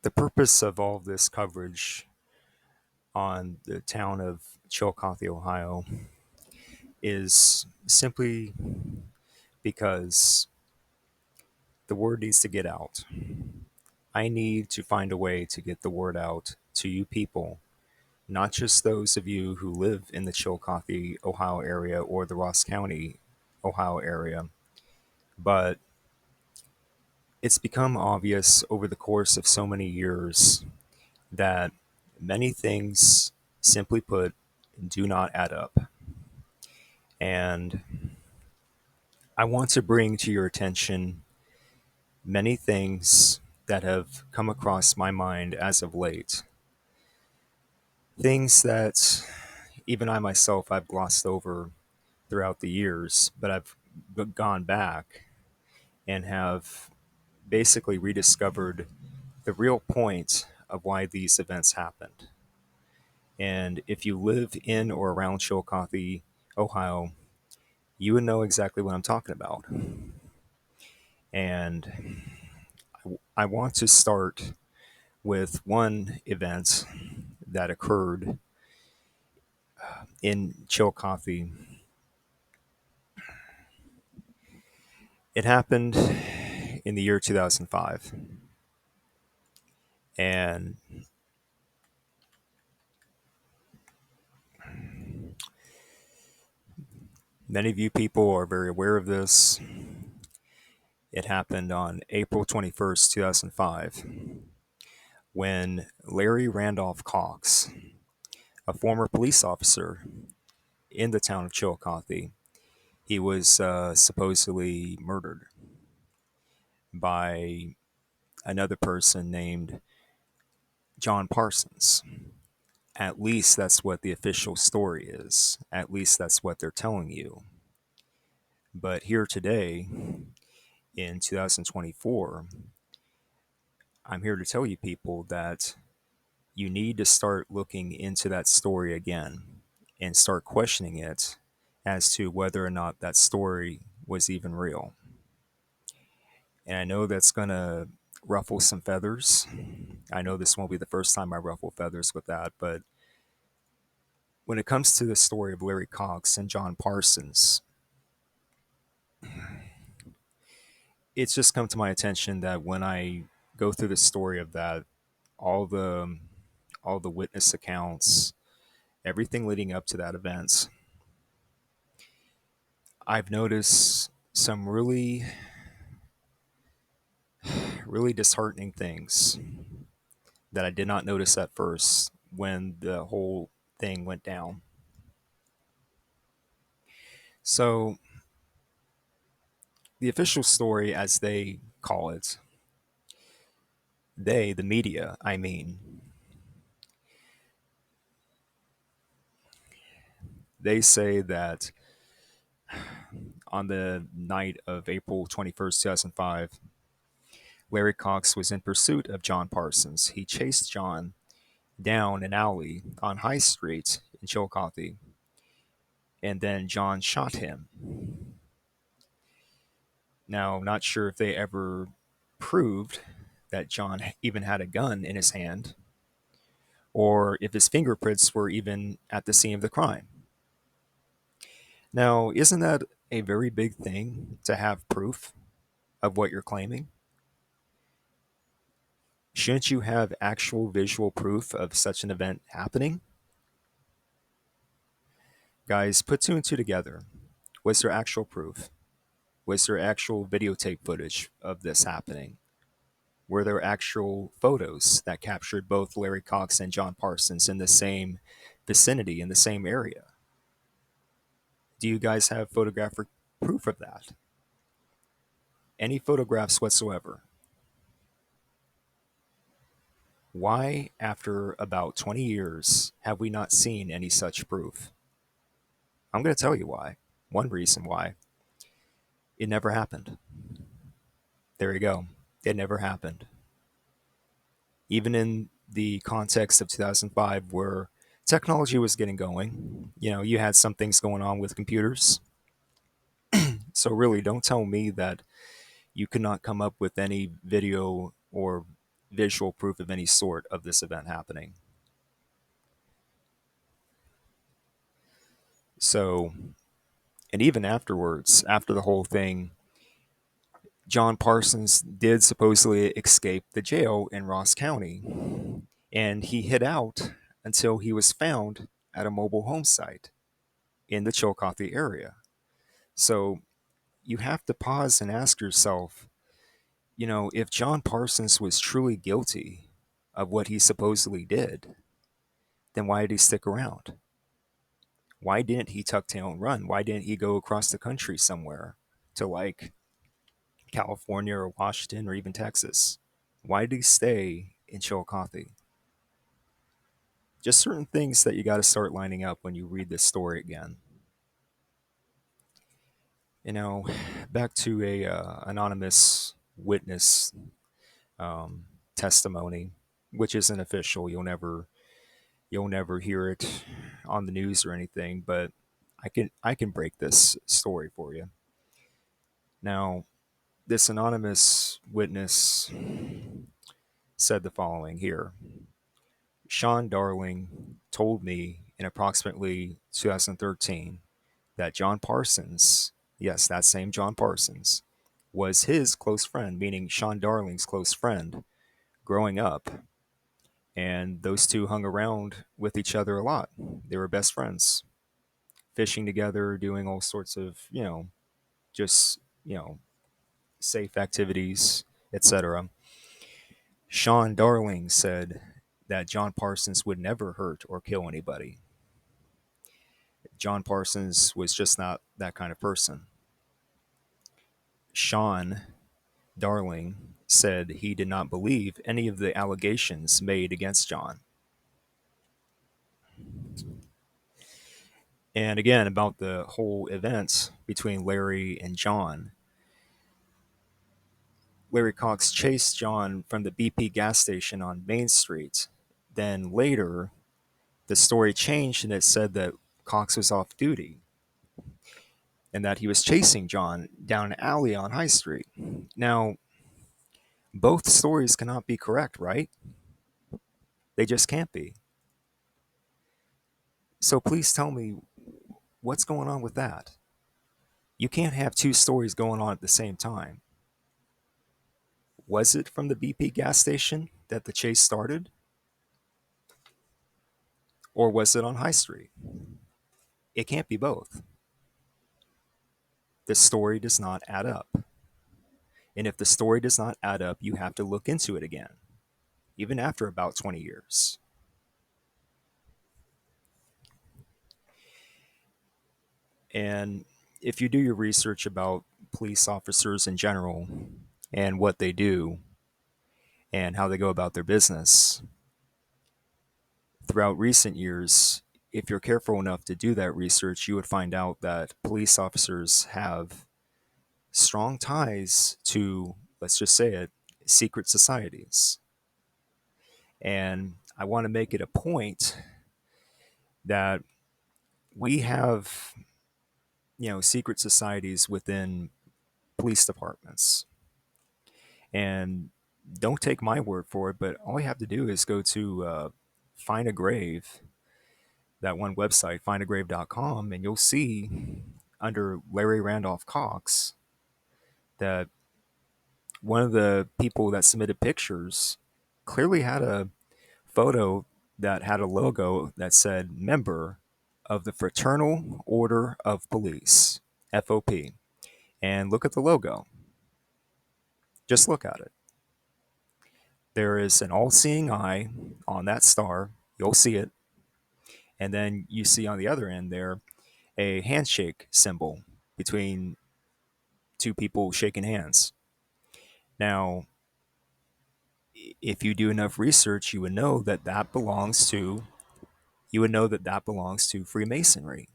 The purpose of all this coverage on the town of Chillicothe, Ohio, is simply because the word needs to get out. I need to find a way to get the word out to you people, not just those of you who live in the Chillicothe, Ohio area or the Ross County, Ohio area, but it's become obvious over the course of so many years that many things, simply put, do not add up. And I want to bring to your attention many things that have come across my mind as of late. Things that even I myself I've glossed over throughout the years, but I've gone back and have basically rediscovered the real point of why these events happened. And if you live in or around Chillicothe, Ohio, you would know exactly what I'm talking about. And I want to start with one event that occurred in Chillicothe. It happened in the year 2005. And many of you people are very aware of this. It happened on April 21st, 2005, when Larry Randolph Cox, a former police officer in the town of Chillicothe, he was supposedly murdered by another person named John Parsons. At least that's what the official story is. At least that's what they're telling you. But here today, in 2024, I'm here to tell you people that you need to start looking into that story again and start questioning it as to whether or not that story was even real. And I know that's going to ruffle some feathers. I know this won't be the first time I ruffle feathers with that, but when it comes to the story of Larry Cox and John Parsons, it's just come to my attention that when I go through the story of that, all the all the witness accounts, everything leading up to that event, I've noticed some really disheartening things that I did not notice at first when the whole thing went down. So, the official story, as they call it, the media, I mean, they say that on the night of April 21st, 2005, Larry Cox was in pursuit of John Parsons. He chased John down an alley on High Street in Chillicothe, and then John shot him. Now, not sure if they ever proved that John even had a gun in his hand, or if his fingerprints were even at the scene of the crime. Now, isn't that a very big thing to have proof of what you're claiming? Shouldn't you have actual visual proof of such an event happening? Guys, put two and two together. Was there actual proof? Was there actual videotape footage of this happening? Were there actual photos that captured both Larry Cox and John Parsons in the same vicinity, in the same area? Do you guys have photographic proof of that? Any photographs whatsoever? Why, after about 20 years, have we not seen any such proof? I'm going to tell you why. One reason why. It never happened. There you go. It never happened. Even in the context of 2005, where technology was getting going, you had some things going on with computers. So, really, don't tell me that you could not come up with any video or visual proof of any sort of this event happening. So, and even afterwards, after the whole thing, John Parsons did supposedly escape the jail in Ross County, and he hid out until he was found at a mobile home site in the Chillicothe area. So you have to pause and ask yourself, if John Parsons was truly guilty of what he supposedly did, then why did he stick around? Why didn't he tuck tail and run? Why didn't he go across the country somewhere to like California or Washington or even Texas? Why did he stay in Chillicothe? Just certain things that you got to start lining up when you read this story again. You know, back to a anonymous witness um, testimony, which isn't official. You'll never hear it on the news or anything, but I can break this story for you. Now, this anonymous witness said the following here. Sean Darling told me in approximately 2013 that John Parsons, yes, that same John Parsons, was his close friend, meaning Sean Darling's close friend growing up. And those two hung around with each other a lot. They were best friends, fishing together, doing all sorts of, just, safe activities, etc. Sean Darling said that John Parsons would never hurt or kill anybody. John Parsons was just not that kind of person. Sean Darling said he did not believe any of the allegations made against John. And again, about the whole event between Larry and John. Larry Cox chased John from the BP gas station on Main Street. Then later, the story changed and it said that Cox was off duty and that he was chasing John down an alley on High Street. Now, both stories cannot be correct, right? They just can't be. So please tell me what's going on with that. You can't have two stories going on at the same time. Was it from the BP gas station that the chase started? Or was it on High Street? It can't be both. The story does not add up. And if the story does not add up, you have to look into it again, even after about 20 years. And if you do your research about police officers in general and what they do and how they go about their business, throughout recent years, if you're careful enough to do that research, you would find out that police officers have strong ties to, let's just say it, secret societies. And I want to make it a point that we have, secret societies within police departments. And don't take my word for it, but all you have to do is go to Find a Grave, that one website, findagrave.com, and you'll see under Larry Randolph Cox that one of the people that submitted pictures clearly had a photo that had a logo that said member of the Fraternal Order of Police, FOP. And look at the logo. Just look at it. There is an all seeing eye on that star. You'll see it. And then you see on the other end there a handshake symbol between two people shaking hands. Now, if you do enough research, you would know that belongs to Freemasonry.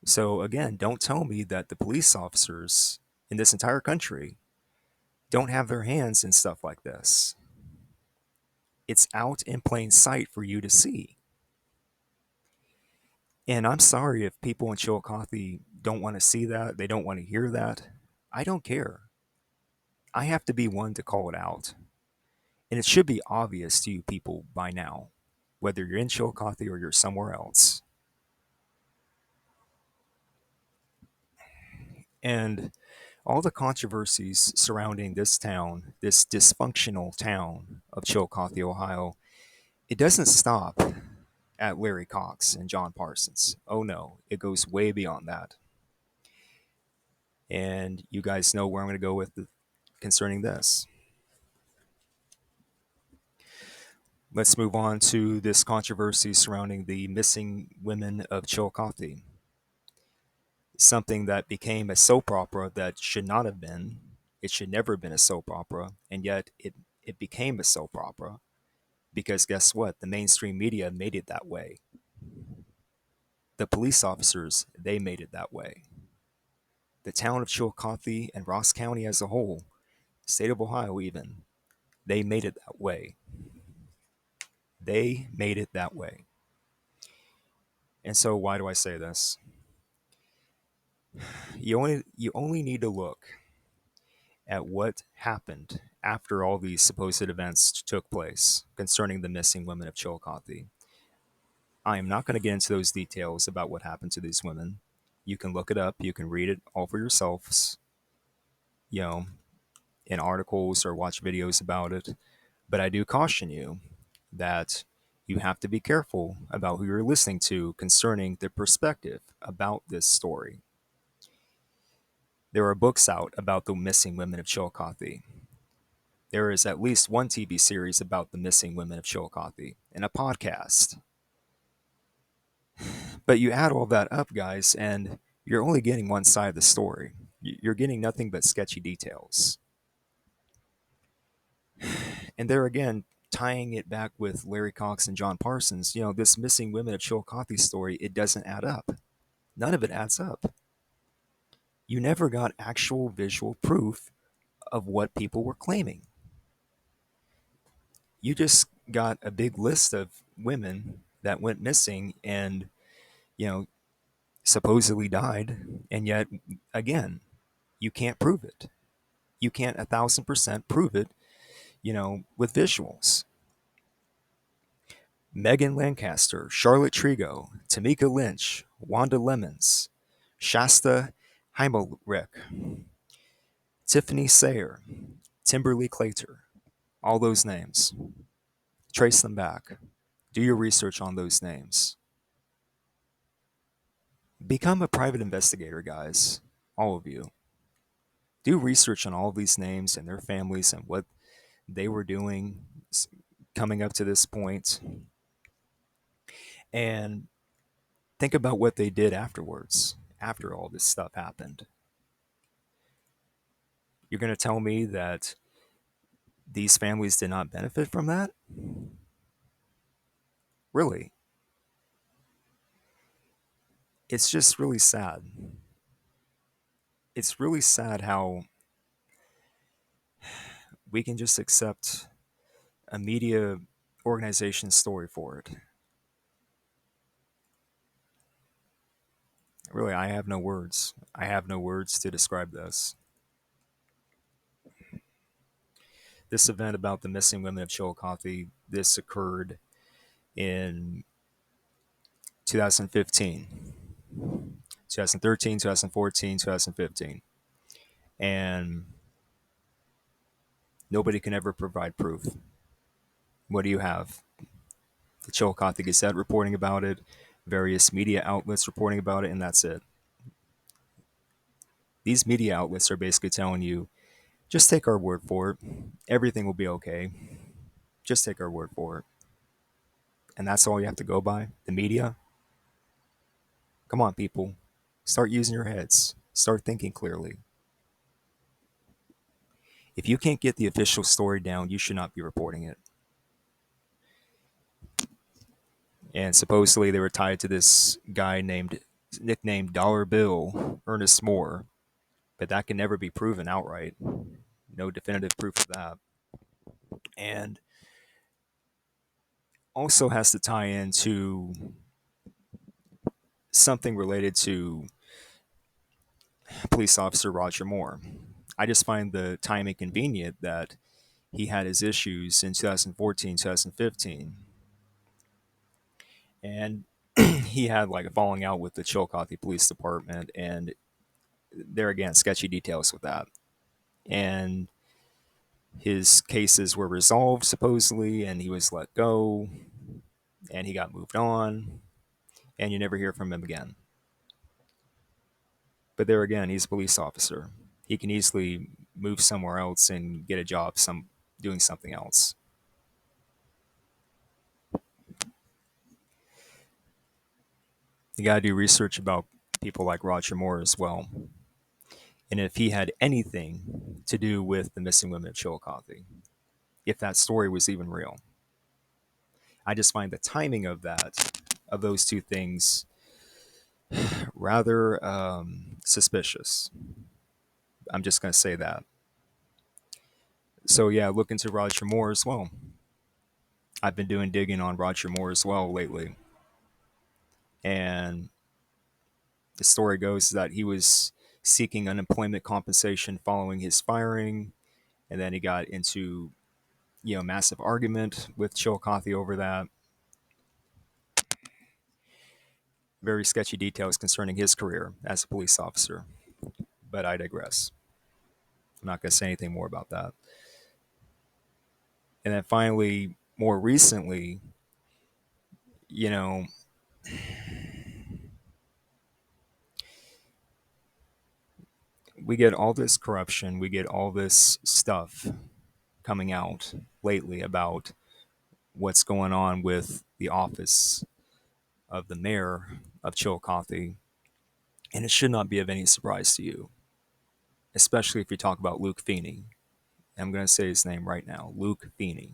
So again, don't tell me that the police officers in this entire country don't have their hands in stuff like this. It's out in plain sight for you to see. And I'm sorry if people in Chillicothe don't want to see that, they don't want to hear that. I don't care. I have to be one to call it out. And it should be obvious to you people by now, whether you're in Chillicothe or you're somewhere else. And all the controversies surrounding this town, this dysfunctional town of Chillicothe, Ohio, it doesn't stop at Larry Cox and John Parsons. Oh no, it goes way beyond that. And you guys know where I'm going to go with concerning this. Let's move on to this controversy surrounding the missing women of Chillicothe. Something that became a soap opera that should not have been. It should never have been a soap opera, and yet it became a soap opera because guess what? The mainstream media made it that way. The police officers, they made it that way. The town of Chillicothe and Ross County as a whole, state of Ohio even, they made it that way. They made it that way. And so why do I say this? You only need to look at what happened after all these supposed events took place concerning the missing women of Chillicothe. I am not going to get into those details about what happened to these women. You can look it up, you can read it all for yourselves, you know, in articles or watch videos about it. But I do caution you that you have to be careful about who you're listening to concerning the perspective about this story. There are books out about the missing women of Chillicothe. There is at least one TV series about the missing women of Chillicothe and a podcast. But you add all that up, guys, and you're only getting one side of the story. You're getting nothing but sketchy details. And there again, tying it back with Larry Cox and John Parsons, this missing women of Chillicothe story, it doesn't add up. None of it adds up. You never got actual visual proof of what people were claiming. You just got a big list of women that went missing and, you know, supposedly died. And yet, again, you can't prove it. You can't 1,000% prove it, with visuals. Megan Lancaster, Charlotte Trigo, Tamika Lynch, Wanda Lemons, Shasta Heimelrich, Tiffany Sayer, Timberly Clater, all those names. Trace them back. Do your research on those names. Become a private investigator, guys. All of you. Do research on all of these names and their families and what they were doing coming up to this point. And think about what they did afterwards, after all this stuff happened. You're going to tell me that these families did not benefit from that? Really? It's just really sad. It's really sad how we can just accept a media organization's story for it. Really, I have no words. I have no words to describe this. This event about the missing women of Chillicothe, this occurred in 2015, 2013, 2014, 2015. And nobody can ever provide proof. What do you have? The Chillicothe Gazette reporting about it, various media outlets reporting about it, and that's it. These media outlets are basically telling you, just take our word for it. Everything will be okay. Just take our word for it. And that's all you have to go by? The media? Come on, people. Start using your heads. Start thinking clearly. If you can't get the official story down, you should not be reporting it. And supposedly they were tied to this guy nicknamed Dollar Bill Ernest Moore, but that can never be proven outright. No definitive proof of that. And also has to tie into something related to police officer Roger Moore. I just find the timing convenient that he had his issues in 2014, 2015, and he had like a falling out with the Chillicothe Police Department, and there again, sketchy details with that. And his cases were resolved supposedly, and he was let go, and he got moved on, and you never hear from him again. But there again, he's a police officer. He can easily move somewhere else and get a job doing something else. You got to do research about people like Roger Moore as well. And if he had anything to do with the missing women of Chillicothe, if that story was even real. I just find the timing of of those two things, rather suspicious. I'm just going to say that. So, yeah, look into Roger Moore as well. I've been doing digging on Roger Moore as well lately. And the story goes that he was seeking unemployment compensation following his firing. And then he got into, massive argument with Chillicothe over that. Very sketchy details concerning his career as a police officer. But I digress. I'm not going to say anything more about that. And then finally, more recently, you know, we get all this corruption, we get all this stuff coming out lately about what's going on with the office of the mayor of Chillicothe. And it should not be of any surprise to you, especially if you talk about Luke Feeney. I'm going to say his name right now, Luke Feeney.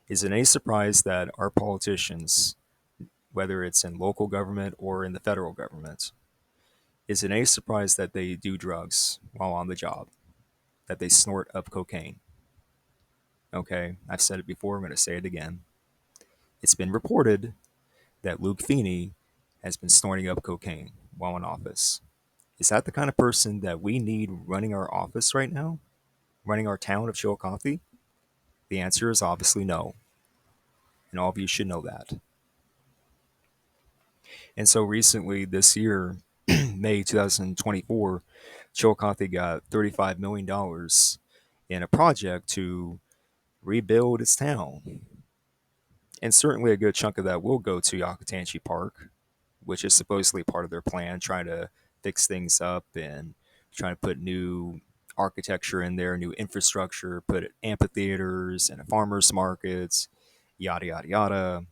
Is it any surprise that our politicians, whether it's in local government or in the federal government, is it any surprise that they do drugs while on the job, that they snort up cocaine? Okay, I've said it before, I'm going to say it again. It's been reported that Luke Feeney has been snorting up cocaine while in office. Is that the kind of person that we need running our office right now? Running our town of Chillicothe? The answer is obviously no. And all of you should know that. And so recently, this year, May 2024, Chillicothe got $35 million dollars in a project to rebuild its town. And certainly a good chunk of that will go to Yakatanchi Park, which is supposedly part of their plan, trying to fix things up and trying to put new architecture in there, new infrastructure, put amphitheaters and farmers markets, yada, yada, yada.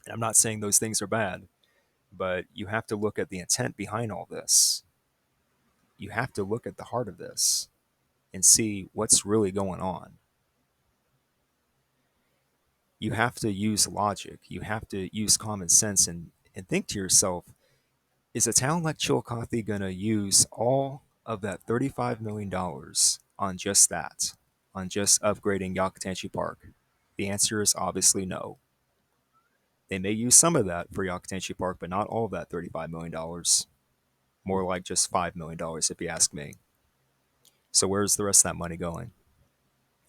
And I'm not saying those things are bad, but you have to look at the intent behind all this. You have to look at the heart of this and see what's really going on. You have to use logic. You have to use common sense and think to yourself, is a town like Chillicothe going to use all of that $35 million dollars on just that, on just upgrading Yakatanchi Park? The answer is obviously no. They may use some of that for Yakatanchi Park, but not all of that $35 million. Dollars. More like just $5 million, dollars, if you ask me. So where's the rest of that money going?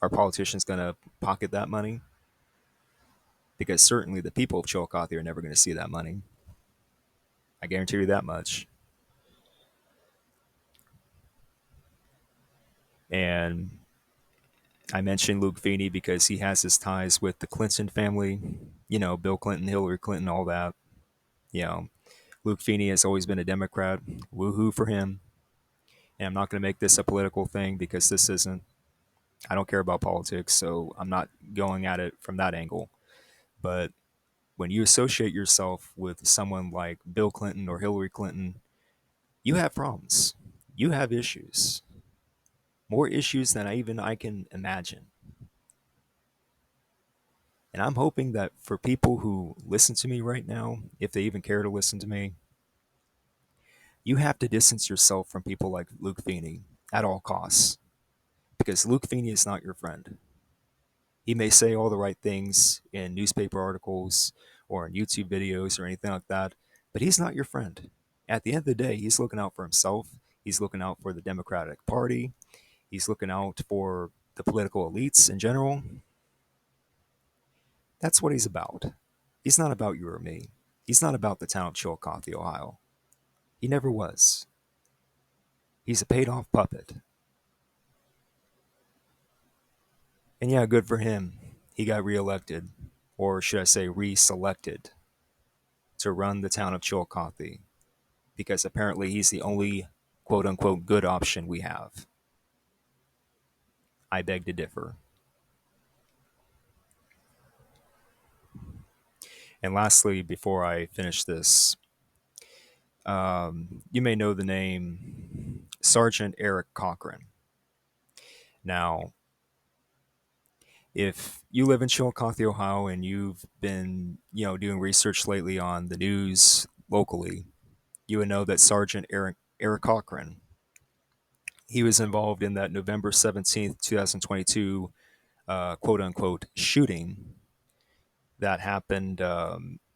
Are politicians going to pocket that money? Because certainly the people of Chillicothe are never going to see that money. I guarantee you that much. And I mentioned Luke Feeney because he has his ties with the Clinton family, Bill Clinton, Hillary Clinton, all that. You know, Luke Feeney has always been a Democrat. Woohoo for him. And I'm not going to make this a political thing because this isn't. I don't care about politics, so I'm not going at it from that angle. But when you associate yourself with someone like Bill Clinton or Hillary Clinton, you have problems. You have issues. More issues than I can imagine. And I'm hoping that for people who listen to me right now, if they even care to listen to me, you have to distance yourself from people like Luke Feeney at all costs. Because Luke Feeney is not your friend. He may say all the right things in newspaper articles or in YouTube videos or anything like that, but he's not your friend. At the end of the day, he's looking out for himself. He's looking out for the Democratic Party. He's looking out for the political elites in general. That's what he's about. He's not about you or me. He's not about the town of Chillicothe, Ohio. He never was. He's a paid off puppet. And yeah, good for him. He got reelected, or should I say, reselected, to run the town of Chillicothe because apparently he's the only quote unquote good option we have. I beg to differ. And lastly, before I finish this, you may know the name Sergeant Eric Cochran. Now, if you live in Chillicothe, Ohio, and you've been, doing research lately on the news locally, you would know that Sergeant Eric Cochran, he was involved in that November 17th, 2022, quote unquote shooting that happened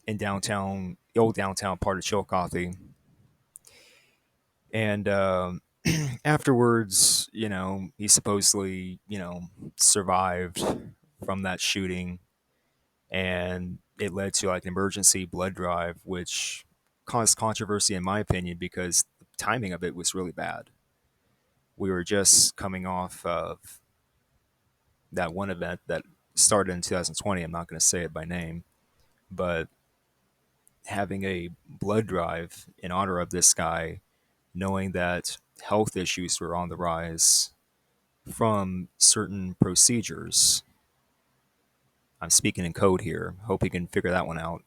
in downtown, the old downtown part of Chillicothe. And afterwards, he supposedly, survived from that shooting, and it led to like an emergency blood drive, which caused controversy in my opinion because the timing of it was really bad. We were just coming off of that one event that started in 2020. I'm not going to say it by name, but having a blood drive in honor of this guy, knowing that health issues were on the rise from certain procedures. I'm speaking in code here. Hope you can figure that one out.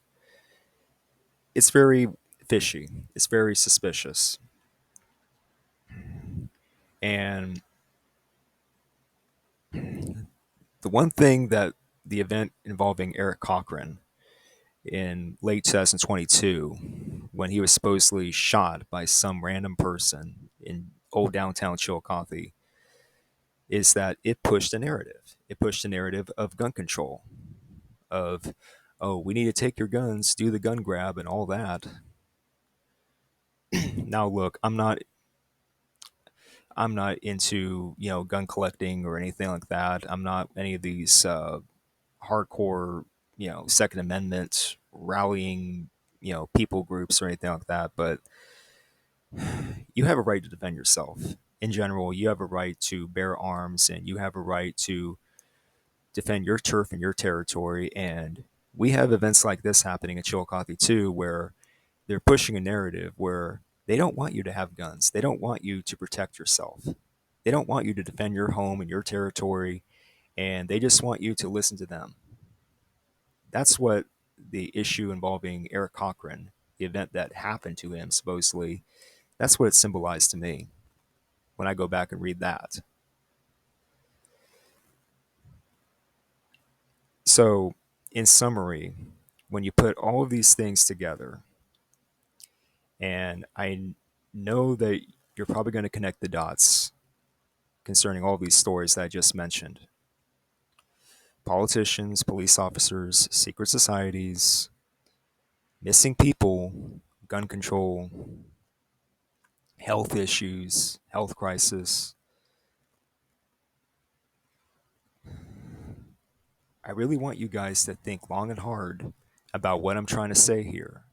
It's very fishy. It's very suspicious. And the one thing that the event involving Eric Cochran in late 2022, when he was supposedly shot by some random person in old downtown Chillicothe, is that it pushed a narrative. It pushed a narrative of gun control, of, oh, we need to take your guns, do the gun grab, and all that. Now, look, I'm not into gun collecting or anything like that. I'm not any of these hardcore Second Amendment rallying people groups or anything like that. But you have a right to defend yourself. In general, you have a right to bear arms, and you have a right to defend your turf and your territory. And we have events like this happening in Chillicothe too, where they're pushing a narrative where they don't want you to have guns. They don't want you to protect yourself. They don't want you to defend your home and your territory, and they just want you to listen to them. That's what the issue involving Eric Cochran, the event that happened to him supposedly, that's what it symbolized to me when I go back and read that. So, in summary, when you put all of these things together, and I know that you're probably going to connect the dots concerning all these stories that I just mentioned: politicians, police officers, secret societies, missing people, gun control, health issues, health crisis. I really want you guys to think long and hard about what I'm trying to say here.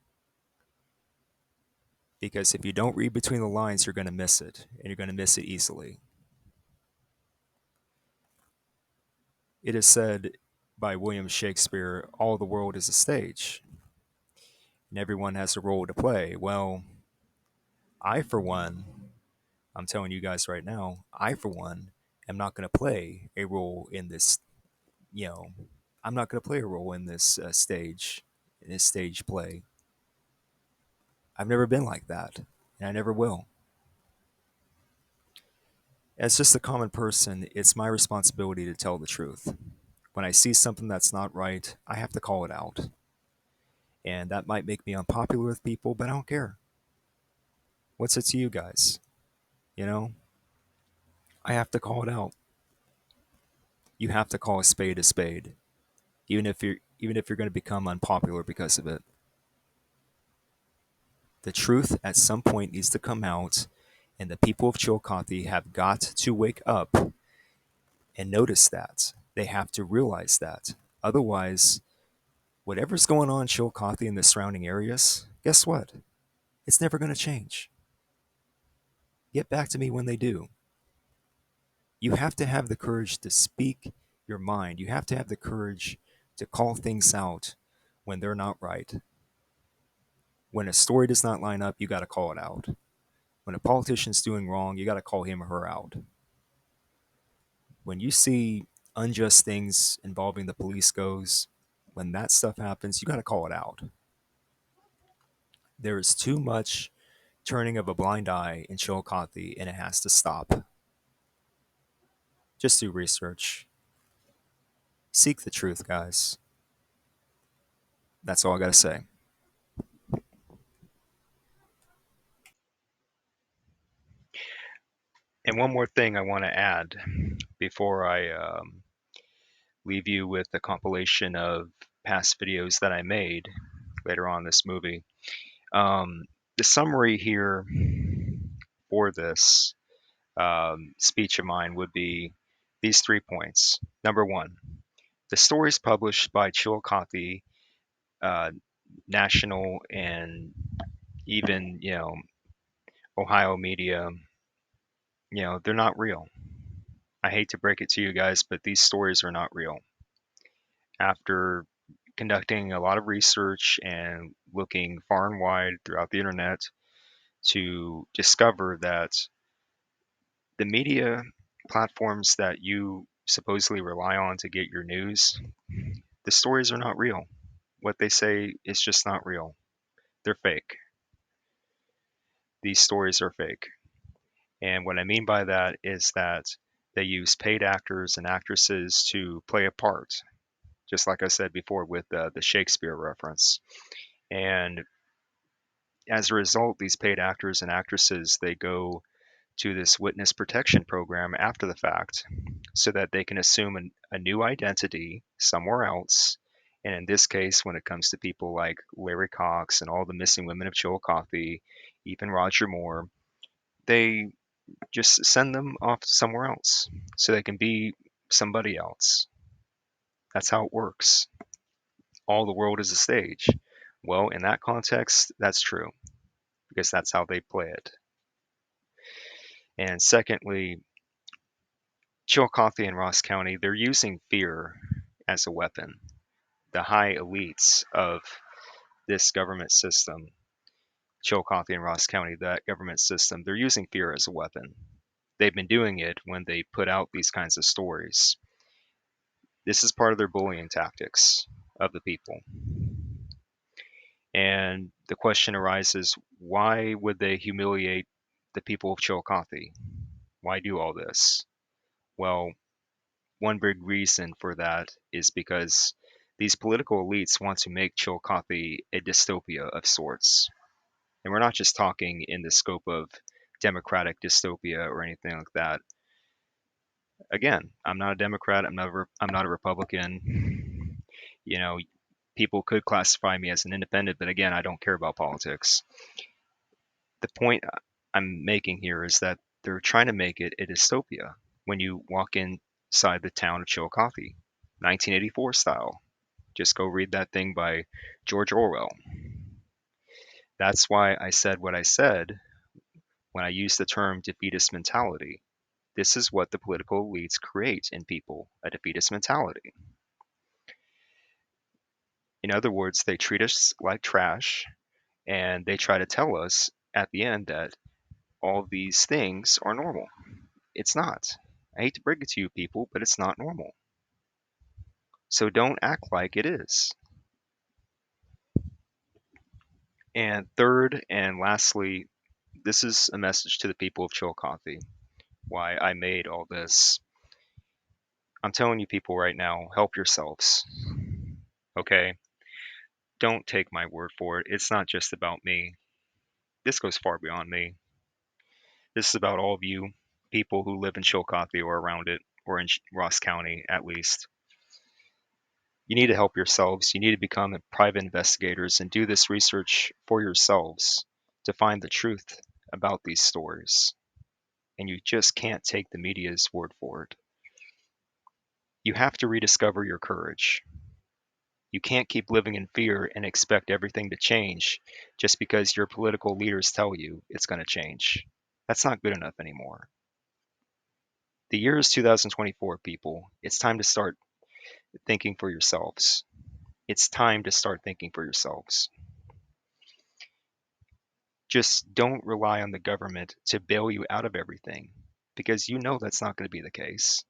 Because if you don't read between the lines, you're going to miss it, and you're going to miss it easily. It is said by William Shakespeare, all the world is a stage, and everyone has a role to play. Well, I, for one, I'm telling you guys right now, I, for one, am not going to play a role in this, you know, I'm not going to play a role in this in this stage play. I've never been like that, and I never will. As just a common person, it's my responsibility to tell the truth. When I see something that's not right, I have to call it out. And that might make me unpopular with people, but I don't care. What's it to you guys? You know, I have to call it out. You have to call a spade, even if you're going to become unpopular because of it. The truth at some point needs to come out, And the people of Chillicothe have got to wake up and notice that. They have to realize that. Otherwise, whatever's going on in Chillicothe and the surrounding areas, guess what? It's never going to change. Get back to me when they do. You have to have the courage to speak your mind. You have to have the courage to call things out when they're not right. When a story does not line up, you got to call it out. When a politician's doing wrong, you got to call him or her out. When you see unjust things involving the police goes, when that stuff happens, you got to call it out. There is too much turning of a blind eye in Chillicothe, and it has to stop. Just do research. Seek the truth, guys. That's all I got to say. And one more thing I want to add before I leave you with a compilation of past videos that I made later on in this movie. Um, the summary here for this speech of mine would be these 3 points. Number one, the stories published by Chillicothe, uh, national and even Ohio media, they're not real. I hate to break it to you guys, but these stories are not real. After conducting a lot of research and looking far and wide throughout the internet to discover that the media platforms that you supposedly rely on to get your news, the stories are not real. What they say is just not real. They're fake. These stories are fake. And what I mean by that is that they use paid actors and actresses to play a part, just like I said before with the Shakespeare reference. And as a result, these paid actors and actresses, they go to this witness protection program after the fact so that they can assume a new identity somewhere else. And in this case, when it comes to people like Larry Cox and all the missing women of Chillicothe, even Roger Moore, they just send them off somewhere else so they can be somebody else. That's how it works. All the world is a stage. Well, in that context, that's true because that's how they play it. And secondly, Chillicothe and Ross County, they're using fear as a weapon. The high elites of this government system, Chillicothe and Ross County, that government system, they're using fear as a weapon. They've been doing it when they put out these kinds of stories. This is part of their bullying tactics of the people. And the question arises, why would they humiliate the people of Chillicothe? Why do all this? Well, one big reason for that is because these political elites want to make Chillicothe a dystopia of sorts. And we're not just talking in the scope of democratic dystopia or anything like that. Again, I'm not a Democrat. I'm not a Republican. You know, people could classify me as an independent, but again, I don't care about politics. The point I'm making here is that they're trying to make it a dystopia when you walk inside the town of Chillicothe, 1984 style. Just go read that thing by George Orwell. That's why I said what I said when I used the term defeatist mentality. This is what the political elites create in people, a defeatist mentality. In other words, they treat us like trash and they try to tell us at the end that all these things are normal. It's not. I hate to break it to you people, but it's not normal. So don't act like it is. And third and lastly, this is a message to the people of Chillicothe. Why I made all this. I'm telling you people right now, help yourselves. Okay? Don't take my word for it. It's not just about me. This goes far beyond me. This is about all of you people who live in Chillicothe or around it, or in Ross County at least. You need to help yourselves. You need to become private investigators and do this research for yourselves to find the truth about these stories. and you just can't take the media's word for it. You have to rediscover your courage. You can't keep living in fear and expect everything to change just because your political leaders tell you it's going to change. That's not good enough anymore. The year is 2024, people. It's time to start thinking for yourselves. It's time to start thinking for yourselves. Just don't rely on the government to bail you out of everything, because you know that's not going to be the case.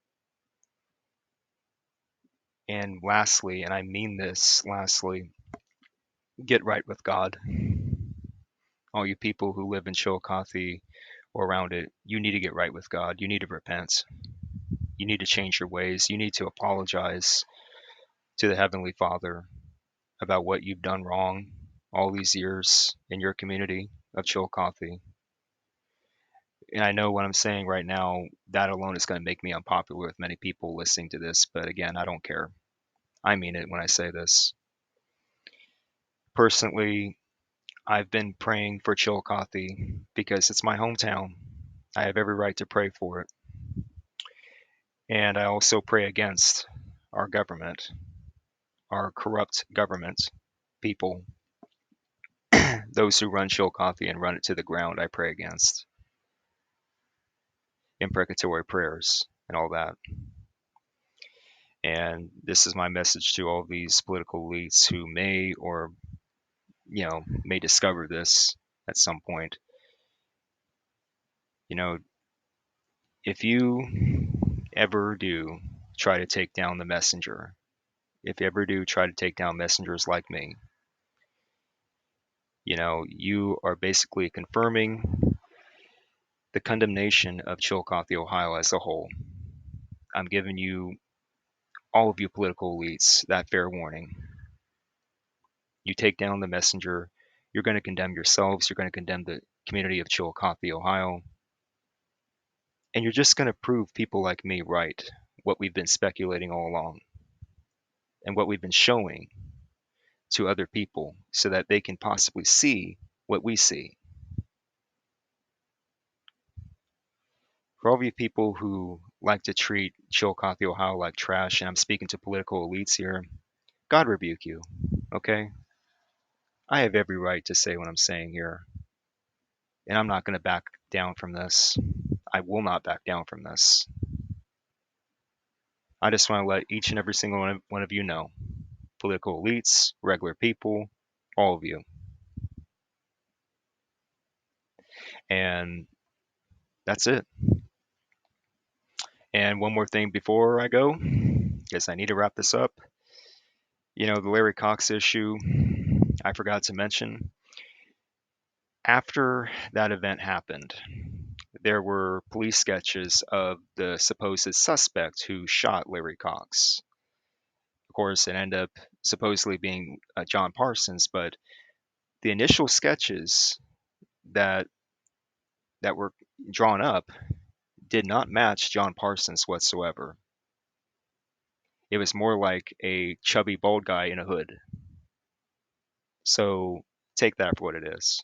And lastly, and I mean this, lastly, get right with God. All you people who live in Chillicothe or around it, you need to get right with God. You need to repent. You need to change your ways. You need to apologize to the Heavenly Father about what you've done wrong all these years in your community of Chillicothe. And I know what I'm saying right now, that alone is going to make me unpopular with many people listening to this, but again, I don't care. I mean it when I say this. Personally, I've been praying for Chillicothe because it's my hometown. I have every right to pray for it. And I also pray against our government, our corrupt government, people, those who run Chillicothe and run it to the ground, I pray against. Imprecatory prayers and all that. And this is my message to all these political elites who may or may discover this at some point. If you ever do try to take down the messenger, if you ever do try to take down messengers like me, you are basically confirming the condemnation of Chillicothe, Ohio as a whole. I'm giving you, all of you political elites, that fair warning. You take down the messenger, you're going to condemn yourselves, you're going to condemn the community of Chillicothe, Ohio, and you're just going to prove people like me right, what we've been speculating all along, and what we've been showing to other people so that they can possibly see what we see. For all of you people who like to treat Chillicothe, Ohio like trash, and I'm speaking to political elites here, God rebuke you, okay? I have every right to say what I'm saying here, and I'm not going to back down from this. I will not back down from this. I just want to let each and every single one of you know, political elites, regular people, all of you. And that's it. And one more thing before I go, because I need to wrap this up. The Larry Cox issue, I forgot to mention. After that event happened, there were police sketches of the supposed suspect who shot Larry Cox. Of course, it ended up supposedly being John Parsons, but the initial sketches that were drawn up did not match John Parsons whatsoever. It was more like a chubby bald guy in a hood. So take that for what it is.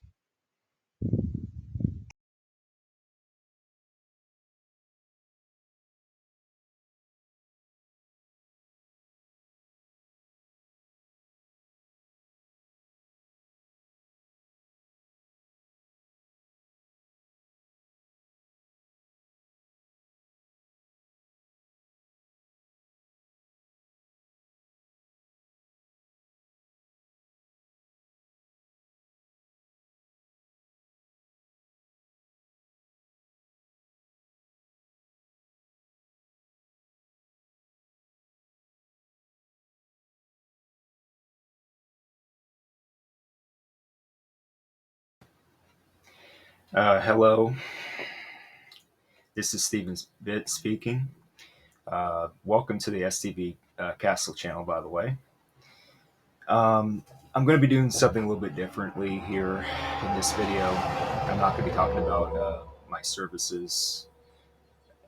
Hello, this is Steven Bitt speaking. Welcome to the STV Castle channel, by the way. I'm going to be doing something a little bit differently here in this video. I'm not going to be talking about my services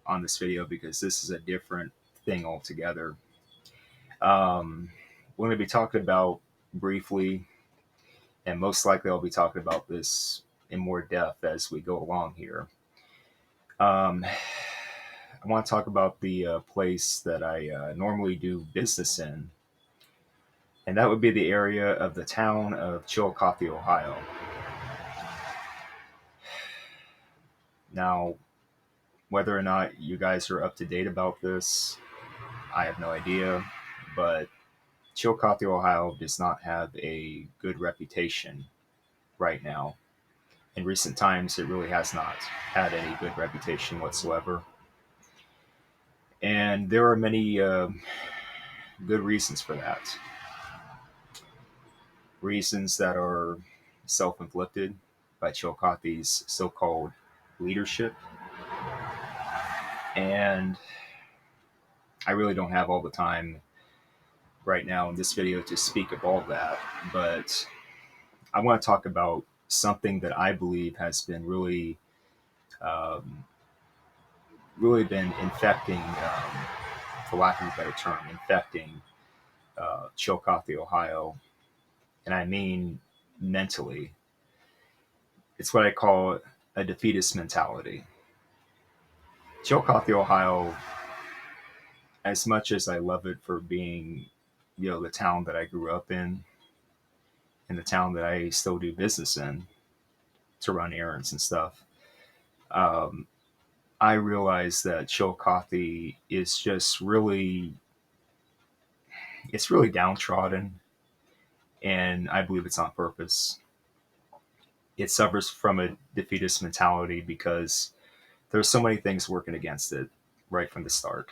on this video because this is a different thing altogether. We're going to be talking about briefly, and most likely I'll be talking about this in more depth as we go along here. Um, I want to talk about the place that I normally do business in, and that would be the area of the town of Chillicothe, Ohio. Now, whether or not you guys are up to date about this, I have no idea, but Chillicothe, Ohio does not have a good reputation right now. In recent times, it really has not had any good reputation whatsoever. And there are many good reasons for that. Reasons that are self inflicted by Chillicothe's so called leadership. And I really don't have all the time right now in this video to speak of all that, but I want to talk about something that I believe has been um, really been infecting, for lack of a better term, infecting Chillicothe, Ohio, and I mean mentally. It's what I call a defeatist mentality. Chillicothe, Ohio, as much as I love it for being, the town that I grew up in and the town that I still do business in to run errands and stuff, um, I realize that Chillicothe is just it's really downtrodden, and I believe it's on purpose. It suffers from a defeatist mentality because there's so many things working against it right from the start.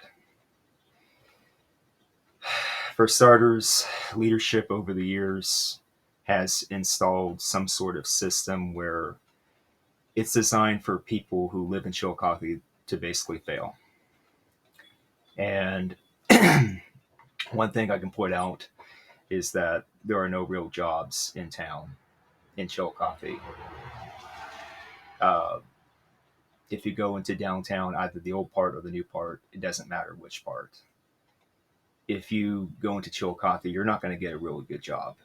For starters, leadership over the years has installed some sort of system where it's designed for people who live in Chillicothe to basically fail. And one thing I can point out is that there are no real jobs in town in Chillicothe. Uh, if you go into downtown, either the old part or the new part, it doesn't matter which part. If you go into Chillicothe, you're not going to get a really good job.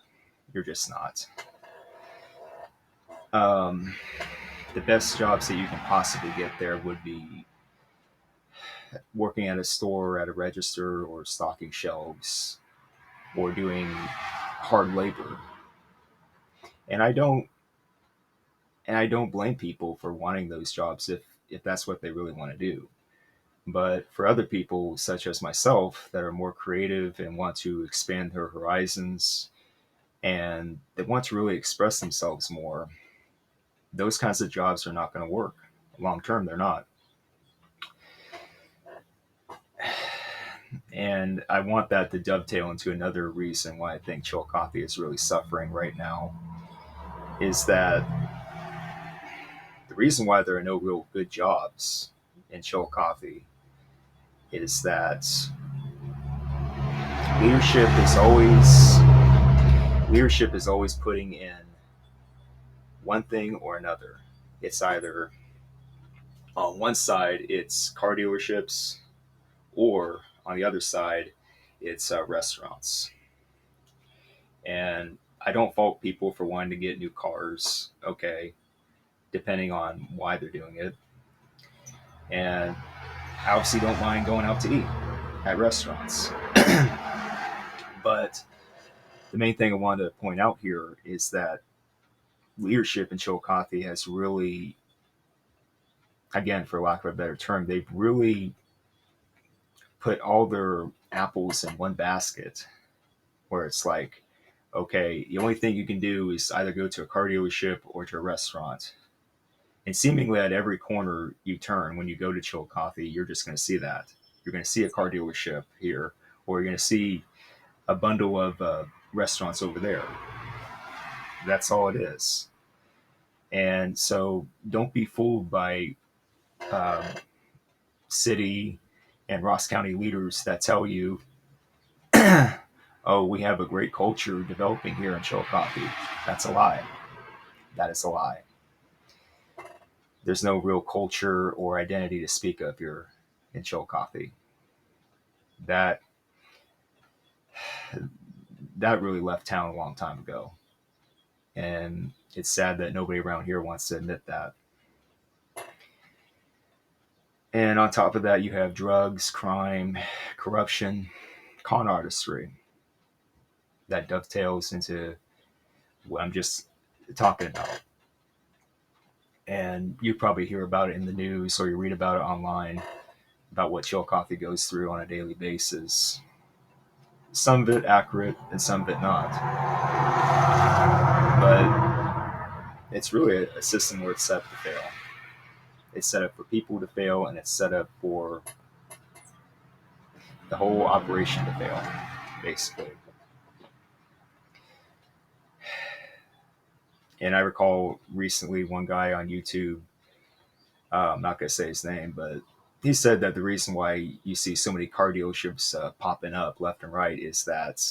You're just not. Um, the best jobs that you can possibly get there would be working at a store, at a register, or stocking shelves, or doing hard labor. And I don't and I don't blame people for wanting those jobs if that's what they really want to do. But for other people, such as myself, that are more creative and want to expand their horizons and they want to really express themselves more, those kinds of jobs are not going to work. Long term, they're not. And I want that to dovetail into another reason why I think Chillicothe is really suffering right now is that the reason why there are no real good jobs in Chillicothe is that leadership is always leadership is always putting in one thing or another. It's either on one side it's car dealerships, or on the other side it's restaurants. And I don't fault people for wanting to get new cars. Okay, depending on why they're doing it. And I obviously don't mind going out to eat at restaurants. But the main thing I wanted to point out here is that leadership in Chillicothe has really, again, for lack of a better term, they've really put all their apples in one basket where it's like, okay, the only thing you can do is either go to a car dealership or to a restaurant. And seemingly at every corner you turn when you go to Chillicothe, you're just going to see that. You're going to see a car dealership here, or you're going to see a bundle of restaurants over there. That's all it is. And so don't be fooled by um, city and Ross County leaders that tell you, oh, we have a great culture developing here in Chillicothe. That's a lie. That is a lie. There's no real culture or identity to speak of here in Chillicothe. That that really left town a long time ago. And it's sad that nobody around here wants to admit that. And on top of that, you have drugs, crime, corruption, con artistry that dovetails into what I'm just talking about. And you probably hear about it in the news or you read about it online about what Chillicothe goes through on a daily basis. Some of it accurate and some of it not. But it's really a system where it's set up to fail. It's set up for people to fail and it's set up for the whole operation to fail, basically. And I recall recently one guy on YouTube, I'm not going to say his name, but he said that the reason why you see so many car dealerships popping up left and right is that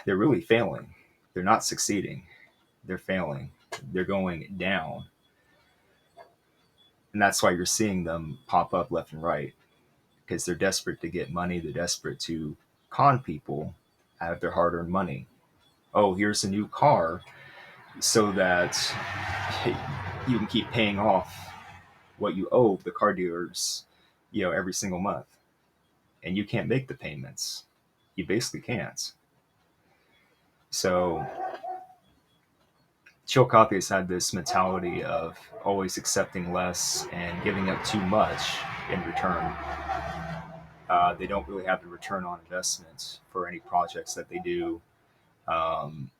they're really failing. They're not succeeding. They're failing. They're going down. And that's why you're seeing them pop up left and right because they're desperate to get money. They're desperate to con people out of their hard earned money. Oh, here's a new car so that you can keep paying off what you owe the car dealers, every single month. And you can't make the payments. You basically can't. So Chillicothe has had this mentality of always accepting less and giving up too much in return. They don't really have the return on investment for any projects that they do. Um,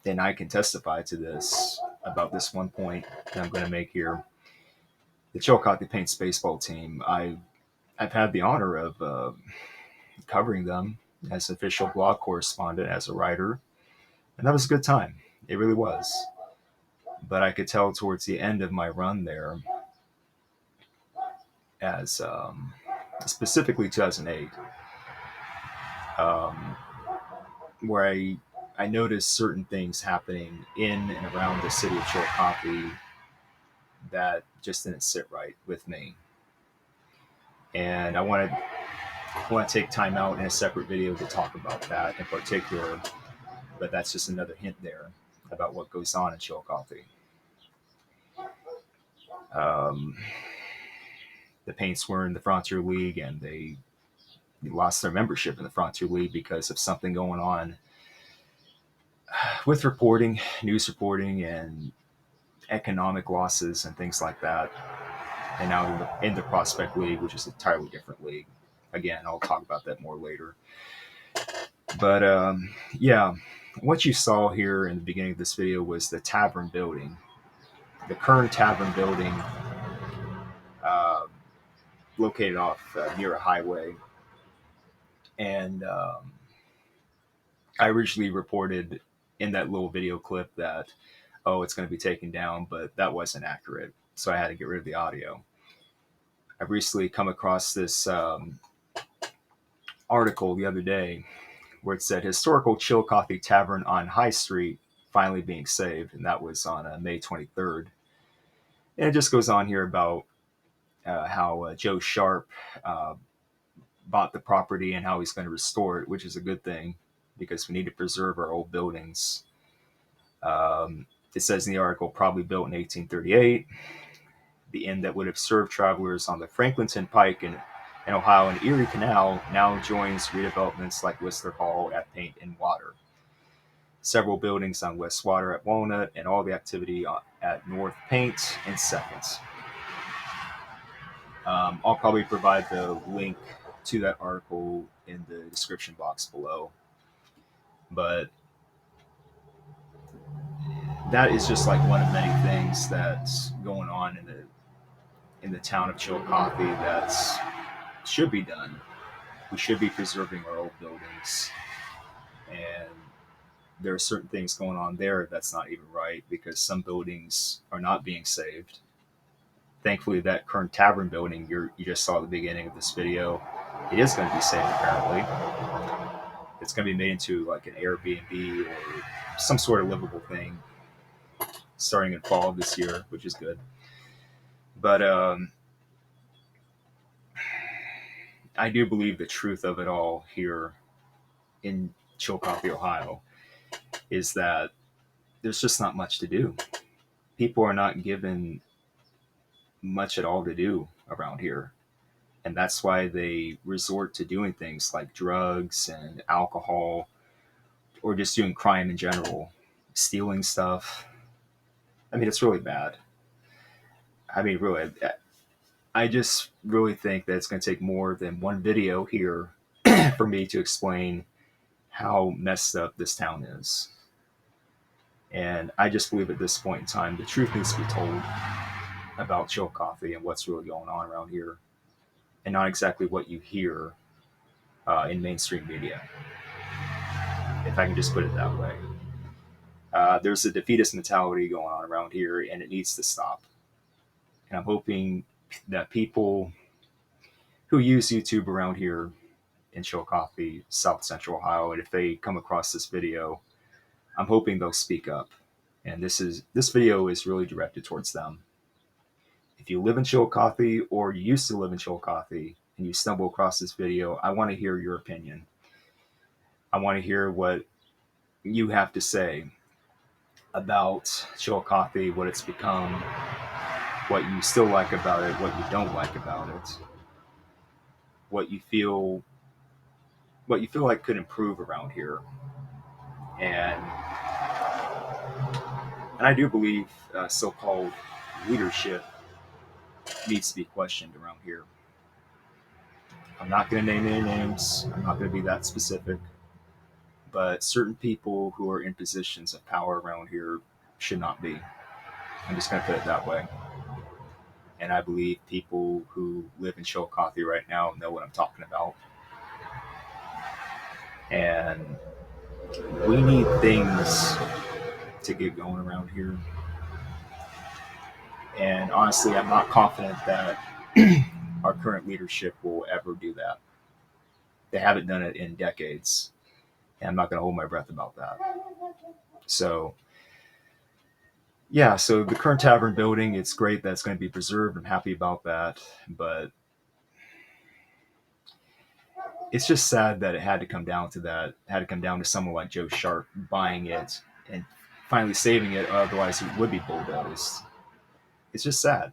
and I can testify to this about this one point that I'm going to make here. The Chillicothe Paints baseball team, I've had the honor of covering them as official blog correspondent, as a writer, and that was a good time. It really was. But I could tell towards the end of my run there, as specifically 2008, um, where I noticed certain things happening in and around the city of Chillicothe that just didn't sit right with me. And I want to take time out in a separate video to talk about that in particular, but that's just another hint there about what goes on in Chillicothe. Um, the Paints were in the Frontier League and they lost their membership in the Frontier League because of something going on with reporting, news reporting, and economic losses and things like that. And now in the Prospect League, which is an entirely different league. Again, I'll talk about that more later. But yeah, what you saw here in the beginning of this video was the tavern building. The current tavern building, uh, located off near a highway. And I originally reported in that little video clip that, oh, it's going to be taken down, but that wasn't accurate. So I had to get rid of the audio. I've recently come across this article the other day where it said historical Chillicothe Tavern on High Street finally being saved, and that was on May 23rd. And it just goes on here about how Joe Sharp uh, bought the property and how he's going to restore it, which is a good thing because we need to preserve our old buildings. It says in the article, probably built in 1838, the inn that would have served travelers on the Franklinton Pike in Ohio and Erie Canal now joins redevelopments like Whistler Hall at Paint and Water. Several buildings on West Water at Walnut, and all the activity at North Paint and Second. I'll probably provide the link to that article in the description box below. But that is just like one of many things that's going on in the town of Chillicothe that should be done. We should be preserving our old buildings, and there are certain things going on there that's not even right because some buildings are not being saved. Thankfully, that current tavern building you just saw at the beginning of this video, it is going to be saved apparently. It's going to be made into like an Airbnb or some sort of livable thing starting in fall of this year, which is good. But I do believe the truth of it all here in Chillicothe, Ohio, is that there's just not much to do. People are not given much at all to do around here. And that's why they resort to doing things like drugs and alcohol, or just doing crime in general, stealing stuff. I mean, it's really bad. I mean, really, I just really think that it's going to take more than one video here for me to explain how messed up this town is. And I just believe at this point in time, the truth needs to be told about Chillicothe and what's really going on around here, and not exactly what you hear in mainstream media, if I can just put it that way. There's a defeatist mentality going on around here, and it needs to stop. And I'm hoping that people who use YouTube around here in Chillicothe, South Central Ohio, and if they come across this video, I'm hoping they'll speak up. And this video is really directed towards them. If you live in Chillicothe or you used to live in Chillicothe and you stumble across this video, I want to hear your opinion. I want to hear what you have to say about Chillicothe, what it's become, what you still like about it, what you don't like about it, what you feel like could improve around here. And I do believe so-called leadership needs to be questioned around here. I'm not going to name any names. I'm not going to be that specific. But certain people who are in positions of power around here should not be. I'm just going to put it that way. And I believe people who live in Chillicothe right now know what I'm talking about. And we need things to get going around here. And honestly, I'm not confident that our current leadership will ever do that. They haven't done it in decades. And I'm not going to hold my breath about that. So, yeah, so the current tavern building, it's great that it's going to be preserved. I'm happy about that. But it's just sad that it had to come down to that. It had to come down to someone like Joe Sharp buying it and finally saving it. Otherwise, it would be bulldozed. It's just sad.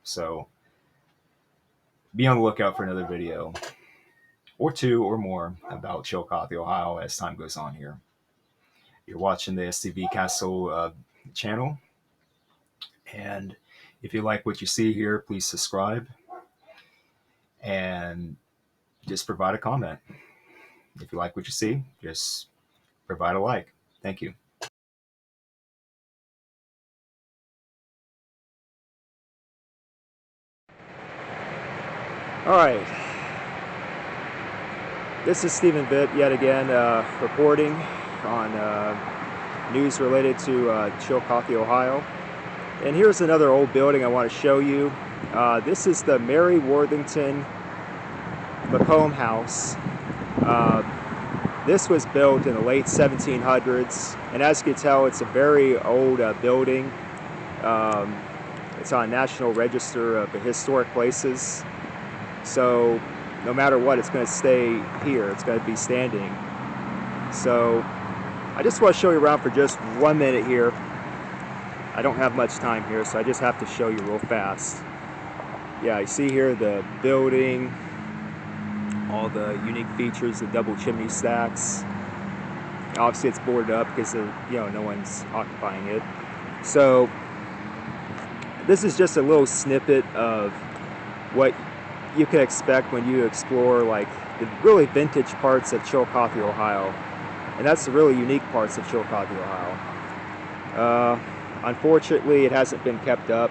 So be on the lookout for another video or two or more about Chillicothe, Ohio as time goes on here. You're watching the STV Castle channel. And if you like what you see here, please subscribe and just provide a comment. If you like what you see, just provide a like. Thank you. All right, this is Stephen Vitt yet again reporting on news related to Chillicothe, Ohio. And here's another old building I want to show you. This is the Mary Worthington Macomb House. This was built in the late 1700s, and as you can tell, it's a very old building. It's on National Register of Historic Places. So no matter what, it's going to stay here. It's going to be standing. So I just want to show you around for just 1 minute here. I don't have much time here, so I just have to show you real fast. Yeah, you see here the building, all the unique features, the double chimney stacks. Obviously it's boarded up because no one's occupying it. So this is just a little snippet of what you can expect when you explore like the really vintage parts of Chillicothe, Ohio. And that's the really unique parts of Chillicothe, Ohio. Unfortunately, it hasn't been kept up,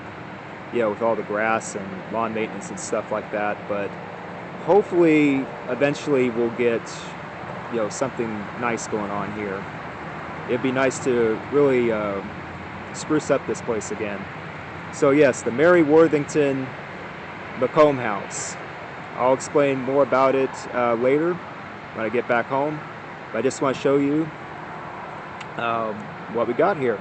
with all the grass and lawn maintenance and stuff like that, but hopefully eventually we'll get something nice going on here. It'd be nice to really spruce up this place again. So yes, the Mary Worthington Macomb House. I'll explain more about it later when I get back home. But I just want to show you what we got here.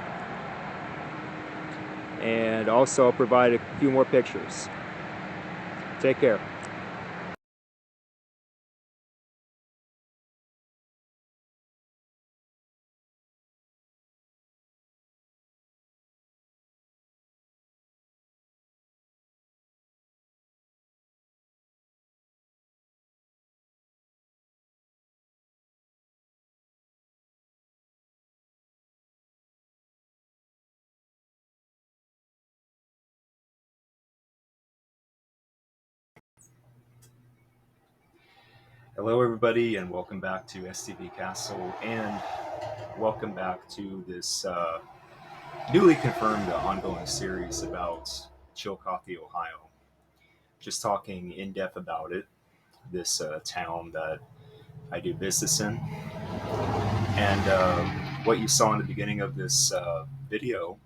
And also I'll provide a few more pictures. Take care. Hello, everybody, and welcome back to STV Castle, and welcome back to this newly confirmed ongoing series about Chillicothe, Ohio. Just talking in depth about it, this town that I do business in. And what you saw in the beginning of this video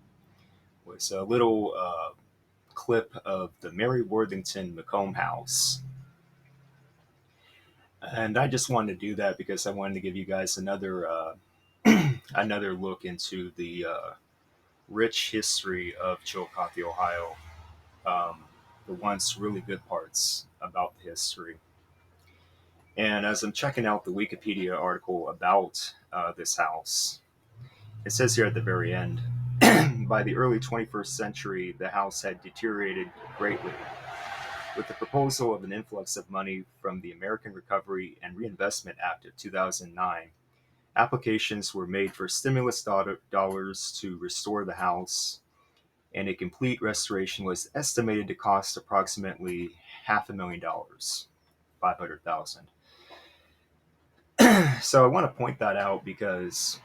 was a little clip of the Mary Worthington Macomb House. And I just wanted to do that because I wanted to give you guys another another look into the rich history of Chillicothe, Ohio. Um, the once really good parts about the history. And as I'm checking out the Wikipedia article about this house, it says here at the very end, by the early 21st century, the house had deteriorated greatly. With the proposal of an influx of money from the American Recovery and Reinvestment Act of 2009, applications were made for stimulus dollars to restore the house, and a complete restoration was estimated to cost approximately $500,000, 500,000. So I want to point that out because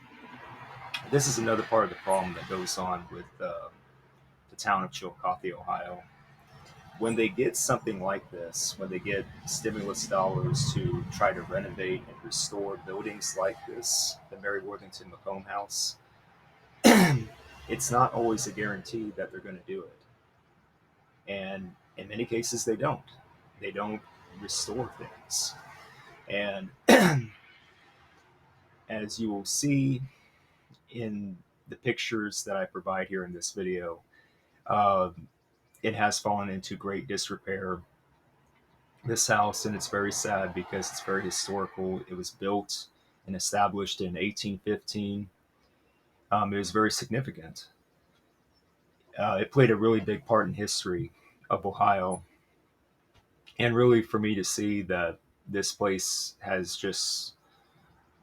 this is another part of the problem that goes on with the town of Chillicothe, Ohio. When they get something like this, when they get stimulus dollars to try to renovate and restore buildings like this, the Mary Worthington Macomb House, it's not always a guarantee that they're going to do it. And in many cases, they don't. They don't restore things. And as you will see in the pictures that I provide here in this video, it has fallen into great disrepair. This house, and it's very sad because it's very historical. It was built and established in 1815. It was very significant. It played a really big part in history of Ohio, and really for me to see that this place has just,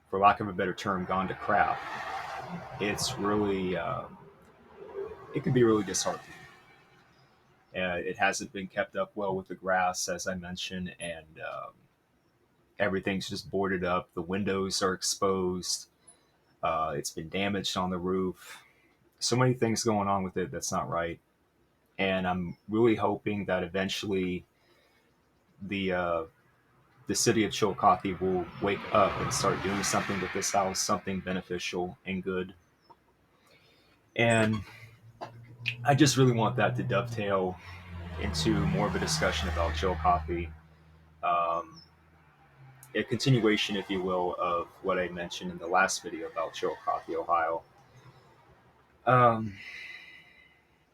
for lack of a better term, gone to crap. It's really, it can be really disheartening. It hasn't been kept up well with the grass, as I mentioned, and everything's just boarded up. The windows are exposed. It's been damaged on the roof. So many things going on with it that's not right. And I'm really hoping that eventually the uh, the city of Chillicothe will wake up and start doing something with this house, something beneficial and good. And I just really want that to dovetail into more of a discussion about Chillicothe, um, a continuation, if you will, of what I mentioned in the last video about Chillicothe, Ohio. Um,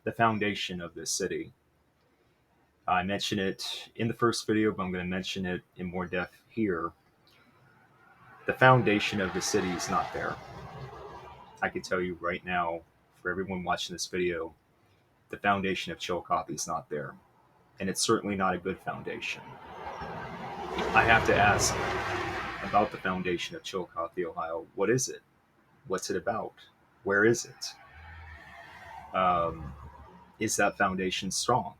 the foundation of this city. I mentioned it in the first video, but I'm going to mention it in more depth here. The foundation of the city is not there. I can tell you right now, for everyone watching this video, the foundation of Chillicothe is not there. And it's certainly not a good foundation. I have to ask about the foundation of Chillicothe, Ohio. What is it? What's it about? Where is it? Um, is that foundation strong?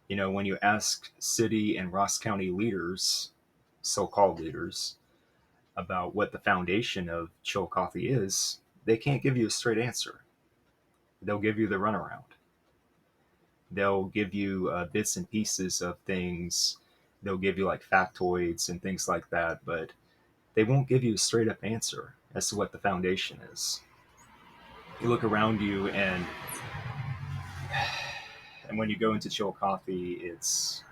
You know, when you ask city and Ross County leaders, so called leaders, about what the foundation of Chillicothe is, they can't give you a straight answer. They'll give you the runaround. They'll give you bits and pieces of things. They'll give you like factoids and things like that, but they won't give you a straight up answer as to what the foundation is. You look around you, and when you go into Chillicothe, it's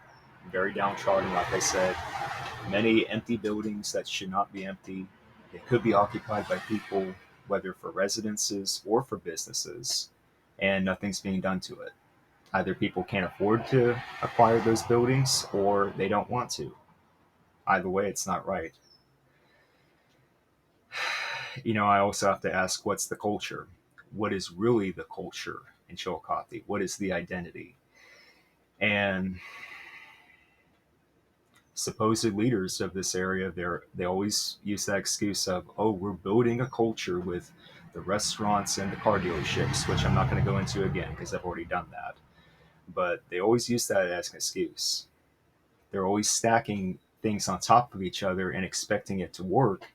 very downtrodden, like I said. Many empty buildings that should not be empty. They could be occupied by people, whether for residences or for businesses, and nothing's being done to it. Either people can't afford to acquire those buildings or they don't want to. Either way, it's not right. You know, I also have to ask, what's the culture? What is really the culture in Chillicothe? What is the identity? And supposed leaders of this area, they always use that excuse of, oh, we're building a culture with the restaurants and the car dealerships, which I'm not going to go into again because I've already done that. But they always use that as an excuse. They're always stacking things on top of each other and expecting it to work.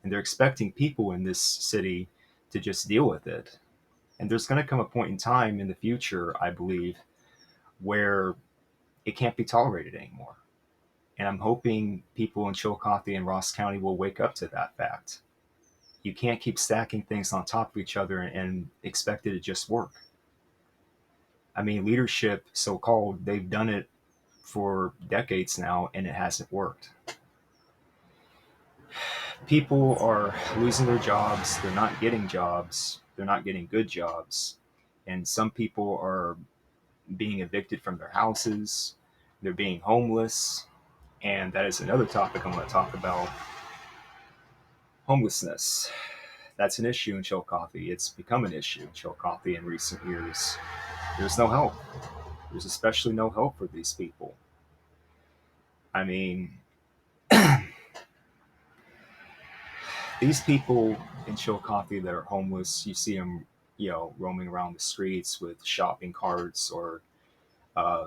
And they're expecting people in this city to just deal with it. And there's going to come a point in time in the future, I believe, where it can't be tolerated anymore. And I'm hoping people in Chillicothe and Ross County will wake up to that fact. You can't keep stacking things on top of each other and expect it to just work. I mean, leadership, so called, they've done it for decades now and it hasn't worked. People are losing their jobs, they're not getting jobs, they're not getting good jobs. And some people are being evicted from their houses, they're being homeless. And that is another topic I want to talk about, homelessness. That's an issue in Chillicothe. It's become an issue in Chillicothe in recent years. There's no help. There's especially no help for these people. I mean, these people in Chillicothe that are homeless, you see them, roaming around the streets with shopping carts or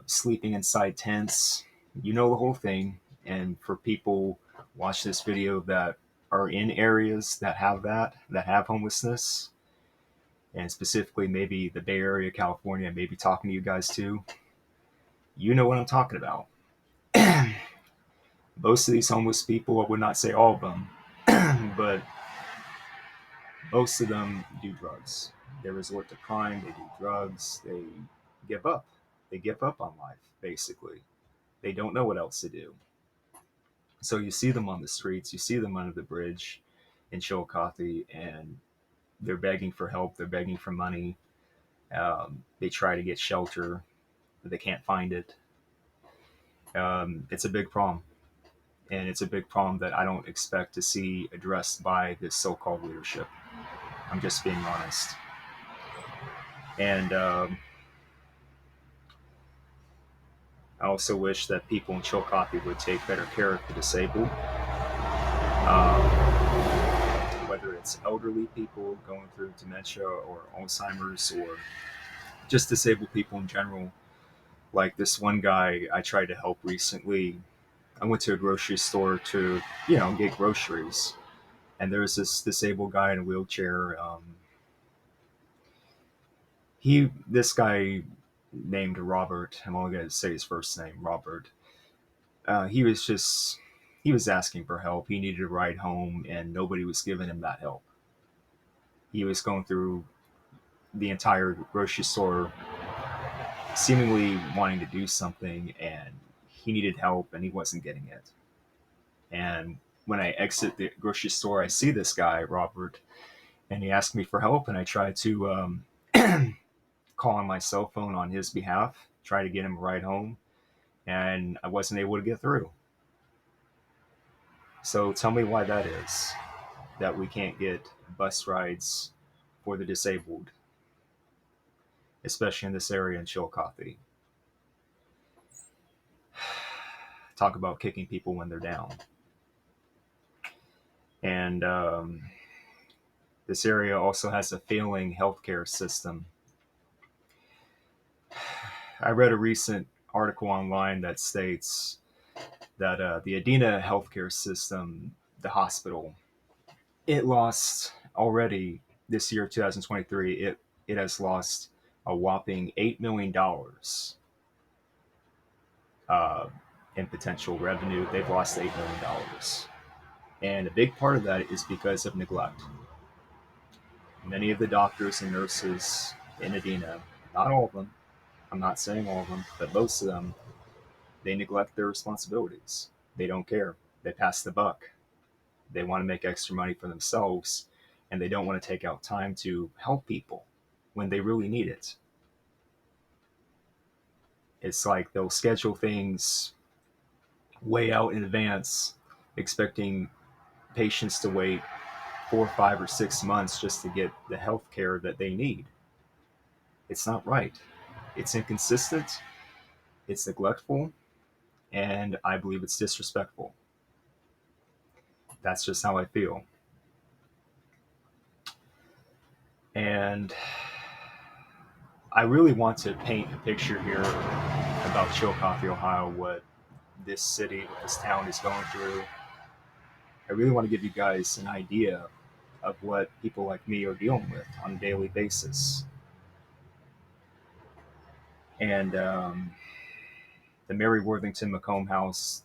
sleeping inside tents. You know the whole thing. And for people watch this video that are in areas that have homelessness, and specifically maybe the Bay Area, California, maybe talking to you guys too, you know what I'm talking about. Most of these homeless people, I would not say all of them, but most of them do drugs. They resort to crime, they do drugs, they give up. They give up on life, basically. They don't know what else to do. So you see them on the streets, you see them under the bridge in Chillicothe, and they're begging for help, they're begging for money. They try to get shelter, but they can't find it. It's a big problem. And it's a big problem that I don't expect to see addressed by this so called leadership. I'm just being honest. And I also wish that people in Chillicothe would take better care of the disabled, whether it's elderly people going through dementia or Alzheimer's or just disabled people in general. Like this one guy I tried to help recently. I went to a grocery store to, get groceries. And there was this disabled guy in a wheelchair. This guy named Robert, I'm only going to say his first name, Robert. He was just, he was asking for help. He needed a ride home and nobody was giving him that help. He was going through the entire grocery store seemingly wanting to do something and he needed help and he wasn't getting it. And when I exit the grocery store, I see this guy, Robert, and he asked me for help. And I tried to call on my cell phone on his behalf, try to get him a ride home, and I wasn't able to get through. So tell me why that is, that we can't get bus rides for the disabled, especially in this area in Chillicothe. Talk about kicking people when they're down. And this area also has a failing healthcare system. I read a recent article online that states that the Adena healthcare system, the hospital, it lost already this year, 2023. It has lost a whopping $8 million in potential revenue. They've lost $8 million, and a big part of that is because of neglect. Many of the doctors and nurses in Adena, not all of them, I'm not saying all of them, but most of them, they neglect their responsibilities. They don't care. They pass the buck. They want to make extra money for themselves, and they don't want to take out time to help people when they really need it. It's like they'll schedule things way out in advance, expecting patients to wait 4, 5, or 6 months just to get the health care that they need. It's not right. It's inconsistent, it's neglectful, and I believe it's disrespectful. That's just how I feel. And I really want to paint a picture here about Chillicothe, Ohio, what this city, what this town is going through. I really want to give you guys an idea of what people like me are dealing with on a daily basis. And the Mary Worthington Macomb House,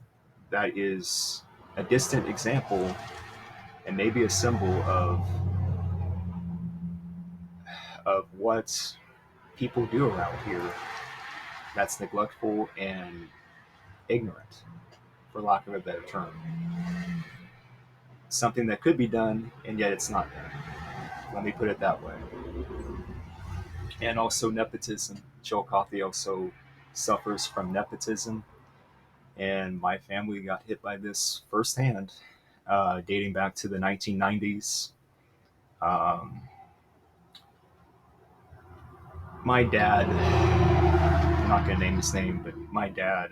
that is a distant example and maybe a symbol of what people do around here that's neglectful and ignorant, for lack of a better term. Something that could be done, and yet it's not done. Let me put it that way. And also nepotism. Chillicothe also suffers from nepotism, and my family got hit by this firsthand, dating back to the 1990s. Um, my dad, I'm not going to name his name, but my dad,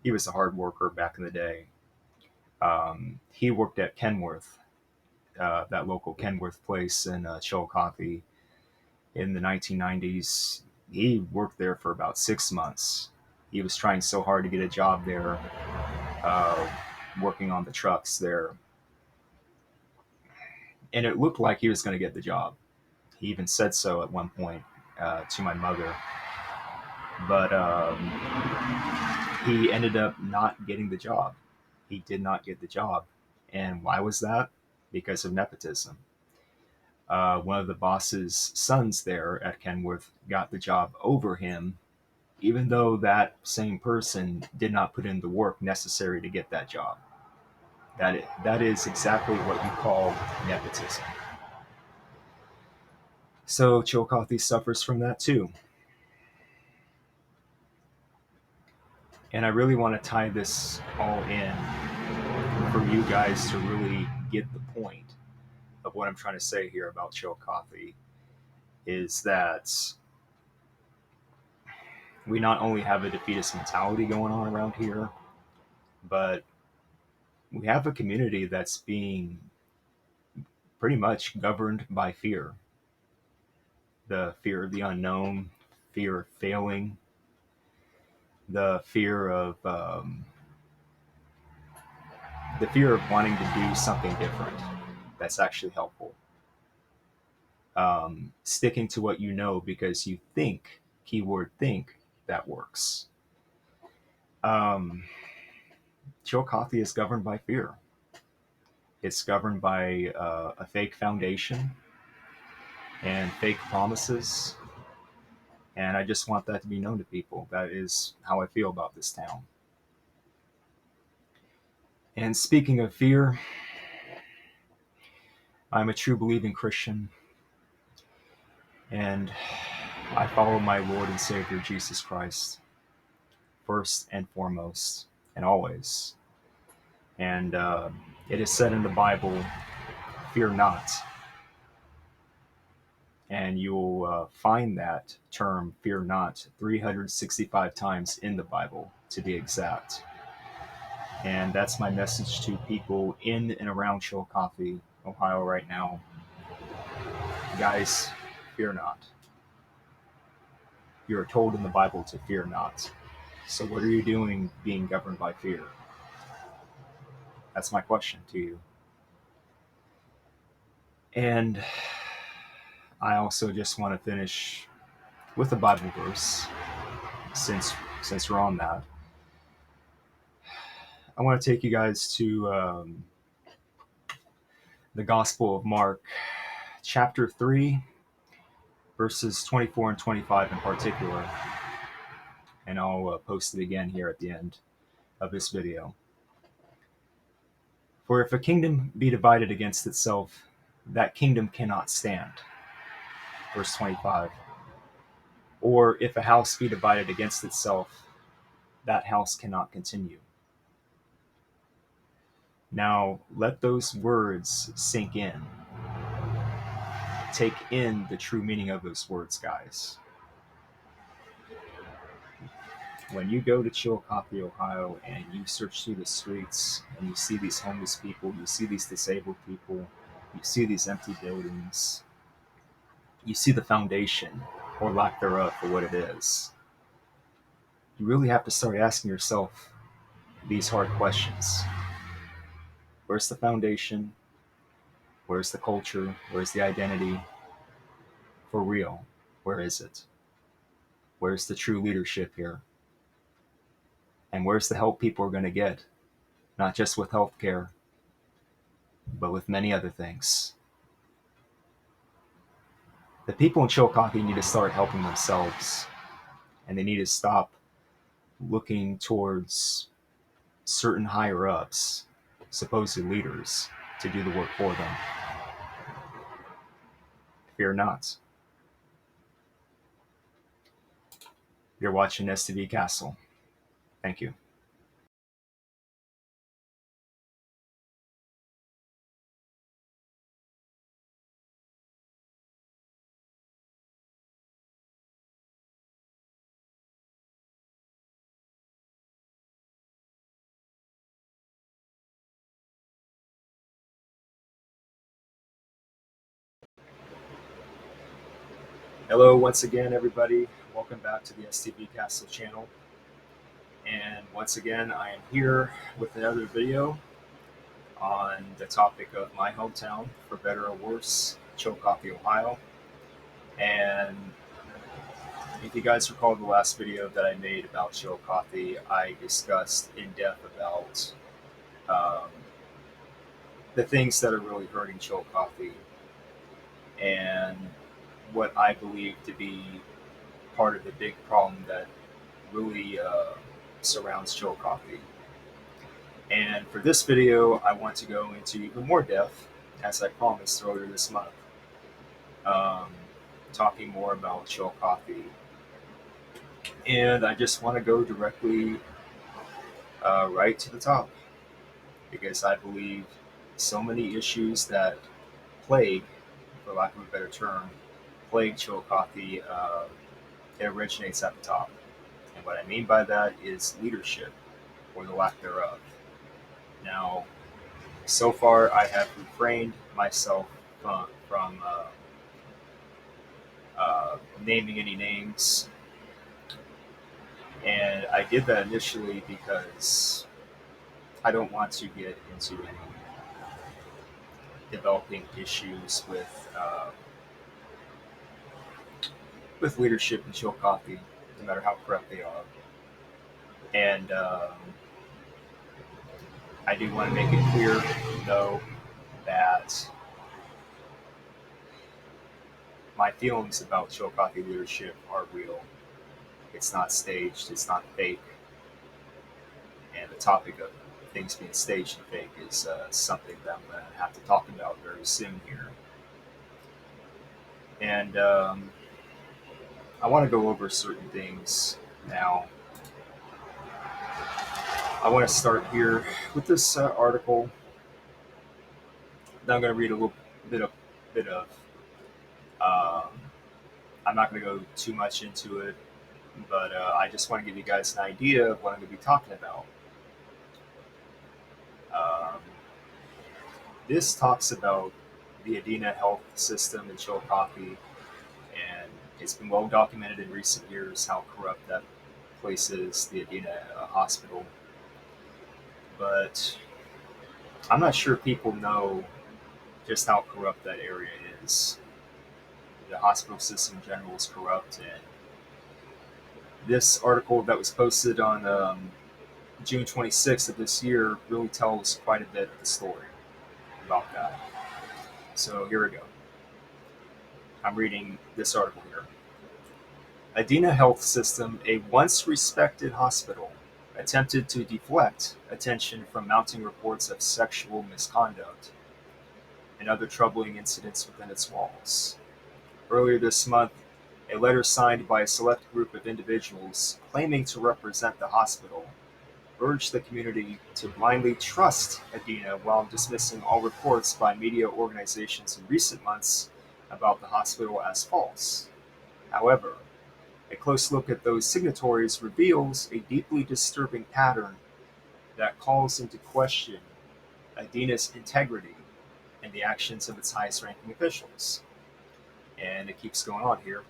he was a hard worker back in the day. He worked at Kenworth, that local Kenworth place in Chillicothe in the 1990s. He worked there for about 6 months. He was trying so hard to get a job there, uh, working on the trucks there. And it looked like he was going to get the job. He even said so at one point to my mother. But he ended up not getting the job. He did not get the job. And why was that? Because of nepotism. One of the boss's sons there at Kenworth got the job over him, even though that same person did not put in the work necessary to get that job. That is exactly what you call nepotism. So Chillicothe suffers from that too. And I really want to tie this all in for you guys to really get the point of what I'm trying to say here about Chillicothe is that we not only have a defeatist mentality going on around here, but we have a community that's being pretty much governed by fear. The fear of the unknown, fear of failing, the fear of wanting to do something different that's actually helpful. Sticking to what you know because you think, keyword think, that works. Um, Chillicothe is governed by fear. It's governed by a fake foundation and fake promises. And I just want that to be known to people. That is how I feel about this town. And speaking of fear, I'm a true believing Christian, and I follow my Lord and Savior Jesus Christ first and foremost, and always. And it is said in the Bible, "Fear not," and you'll find that term "fear not" 365 times in the Bible, to be exact. And that's my message to people in and around Chillicothe, Ohio, right now. Guys, fear not. You are told in the Bible to fear not. So, what are you doing being governed by fear? That's my question to you. And I also just want to finish with a Bible verse, since since we're on that. I want to take you guys to the Gospel of Mark, chapter 3, verses 24 and 25 in particular. And I'll post it again here at the end of this video. For if a kingdom be divided against itself, that kingdom cannot stand. Verse 25. Or if a house be divided against itself, that house cannot continue. Now, let those words sink in. Take in the true meaning of those words, guys. When you go to Chillicothe, Ohio, and you search through the streets and you see these homeless people, you see these disabled people, you see these empty buildings, you see the foundation, or lack thereof, for what it is, you really have to start asking yourself, these hard questions. Where's the foundation? Where's the culture? Where's the identity? For real, where is it? Where's the true leadership here? And where's the help people are going to get? Not just with healthcare, but with many other things. The people in Chillicothe need to start helping themselves, and they need to stop looking towards certain higher ups, supposed leaders, to do the work for them. Fear not. You're watching STV Castle. Thank you. Hello, once again, everybody. Welcome back to the STV Castle channel. And once again, I am here with another video on the topic of my hometown, for better or worse, Chillicothe, Ohio. And if you guys recall the last video that I made about Chillicothe, I discussed in depth about um, the things that are really hurting Chillicothe and what I believe to be part of the big problem that really surrounds Chillicothe. And for this video, I want to go into even more depth, as I promised earlier this month, um, talking more about Chillicothe. And I just want to go directly right to the top, because I believe so many issues that plague, for lack of a better term, plague Chillicothe, it originates at the top. And what I mean by that is leadership, or the lack thereof. Now, so far, I have refrained myself from naming any names, and I did that initially because I don't want to get into any developing issues with leadership in Chillicothe, no matter how corrupt they are. And I do want to make it clear, though, that my feelings about Chillicothe leadership are real. It's not staged, it's not fake. And the topic of things being staged and fake is something that I'm going to have to talk about very soon here. And I want to go over certain things now. I want to start here with this article that I'm going to read a little bit of. Um, I'm not going to go too much into it, but I just want to give you guys an idea of what I'm going to be talking about. Um, this talks about the Adena health system in Chillicothe, and it's been well documented in recent years how corrupt that place is, the Adena hospital. But I'm not sure people know just how corrupt that area is. The hospital system in general is corrupt, and this article that was posted on June 26th of this year really tells quite a bit of the story about that. So here we go. I'm reading this article here. Adena Health System, a once respected hospital, attempted to deflect attention from mounting reports of sexual misconduct and other troubling incidents within its walls. Earlier this month, a letter signed by a select group of individuals claiming to represent the hospital urged the community to blindly trust Adena while dismissing all reports by media organizations in recent months about the hospital as false. However, a close look at those signatories reveals a deeply disturbing pattern that calls into question Adena's integrity and the actions of its highest ranking officials. And it keeps going on here.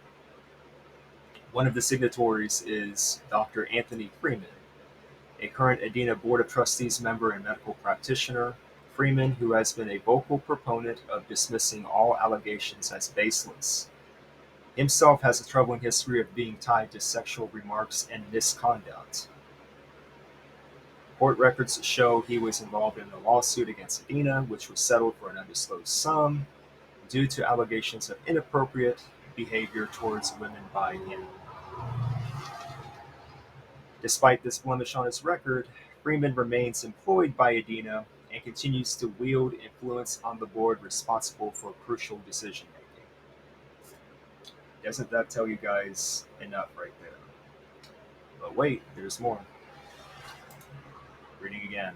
One of the signatories is Dr. Anthony Freeman, a current Adena Board of Trustees member and medical practitioner, Freeman, who has been a vocal proponent of dismissing all allegations as baseless, himself has a troubling history of being tied to sexual remarks and misconduct. Court records show he was involved in a lawsuit against Adena, which was settled for an undisclosed sum due to allegations of inappropriate behavior towards women by him. Despite this blemish on his record, Freeman remains employed by Adena and continues to wield influence on the board responsible for crucial decision making. Doesn't that tell you guys enough right there? But wait, there's more. Reading again.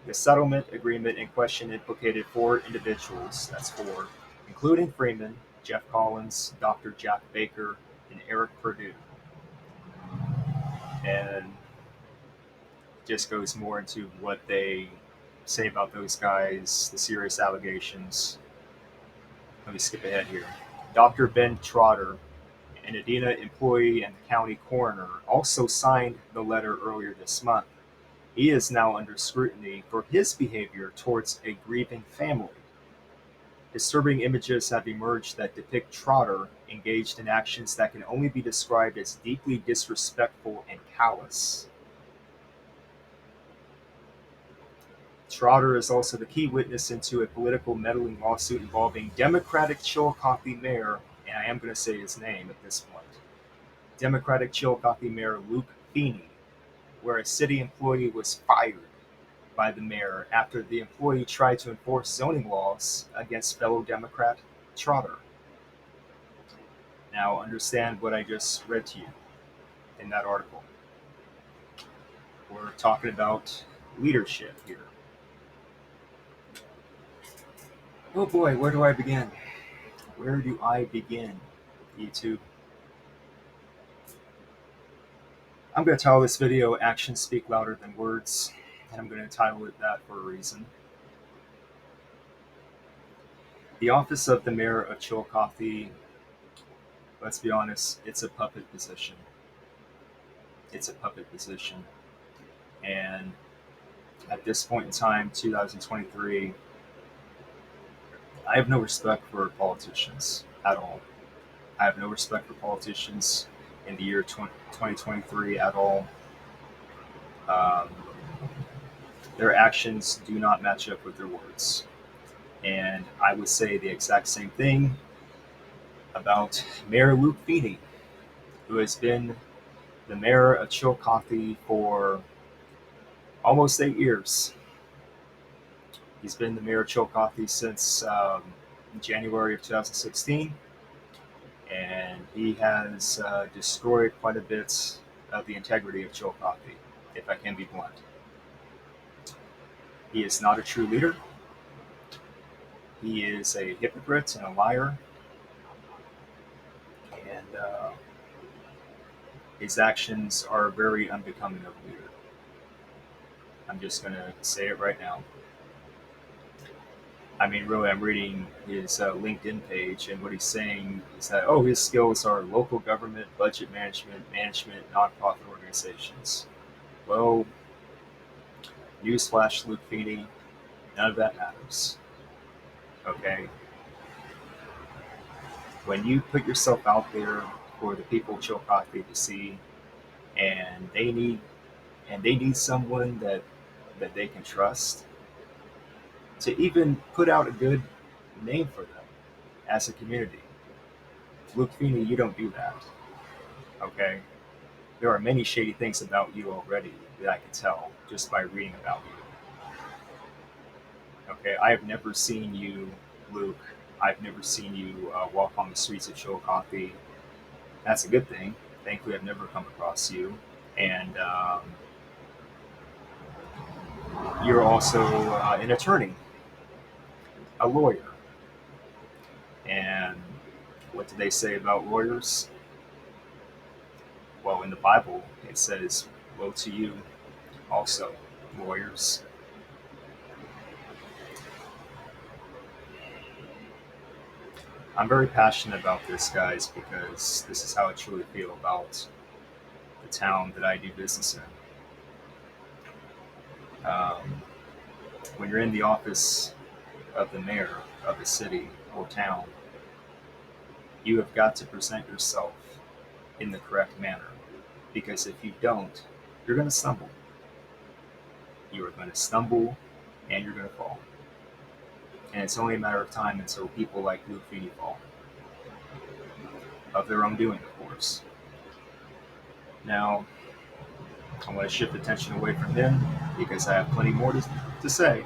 The settlement agreement in question implicated four individuals, that's four, including Freeman, Jeff Collins, Dr. Jack Baker, and Eric Purdue. And just goes more into what they say about those guys, the serious allegations. Let me skip ahead here. Dr. Ben Trotter, an Adena employee and the county coroner, also signed the letter earlier this month. He is now under scrutiny for his behavior towards a grieving family. Disturbing images have emerged that depict Trotter engaged in actions that can only be described as deeply disrespectful and callous. Trotter is also the key witness into a political meddling lawsuit involving Democratic Chillicothe Mayor, and I am going to say his name at this point, Democratic Chillicothe Mayor Luke Feeney, where a city employee was fired by the mayor after the employee tried to enforce zoning laws against fellow Democrat Trotter. Now, understand what I just read to you in that article. We're talking about leadership here. Oh boy, where do I begin? Where do I begin, YouTube? I'm going to title this video Actions Speak Louder Than Words, and I'm going to title it that for a reason. The office of the mayor of Chillicothe, let's be honest, it's a puppet position. It's a puppet position. And at this point in time, 2023, I have no respect for politicians at all. I have no respect for politicians in the year 2023 at all. Um, their actions do not match up with their words. And I would say the exact same thing about Mayor Luke Feeney, who has been the mayor of Chillicothe for almost 8 years. He's been the mayor of Chillicothe since January of 2016, and he has destroyed quite a bit of the integrity of Chillicothe, if I can be blunt. He is not a true leader. He is a hypocrite and a liar, and his actions are very unbecoming of a leader. I'm just going to say it right now. I mean, really, I'm reading his LinkedIn page, and what he's saying is that, oh, his skills are local government, budget management, nonprofit organizations. Well, newsflash, Luke Feeney, none of that matters. Okay? When you put yourself out there for the people of Chillicothe to see, and they need someone that they can trust to even put out a good name for them as a community. Luke Feeney, you don't do that. Okay? There are many shady things about you already that I can tell just by reading about you. Okay, I have never seen you, Luke. I've never seen you walk on the streets of Chillicothe. That's a good thing. Thankfully, I've never come across you. And you're also an attorney, a lawyer. And what do they say about lawyers? Well, in the Bible, it says, woe to you also, lawyers. I'm very passionate about this, guys, because this is how I truly feel about the town that I do business in. Um, when you're in the office of the mayor of a city or town, you have got to present yourself in the correct manner. Because if you don't, you're going to stumble. You are going to stumble and you're going to fall. And it's only a matter of time until people like Luke Feeney fall. Of their own doing, of course. Now, I want to shift attention away from him because I have plenty more to say.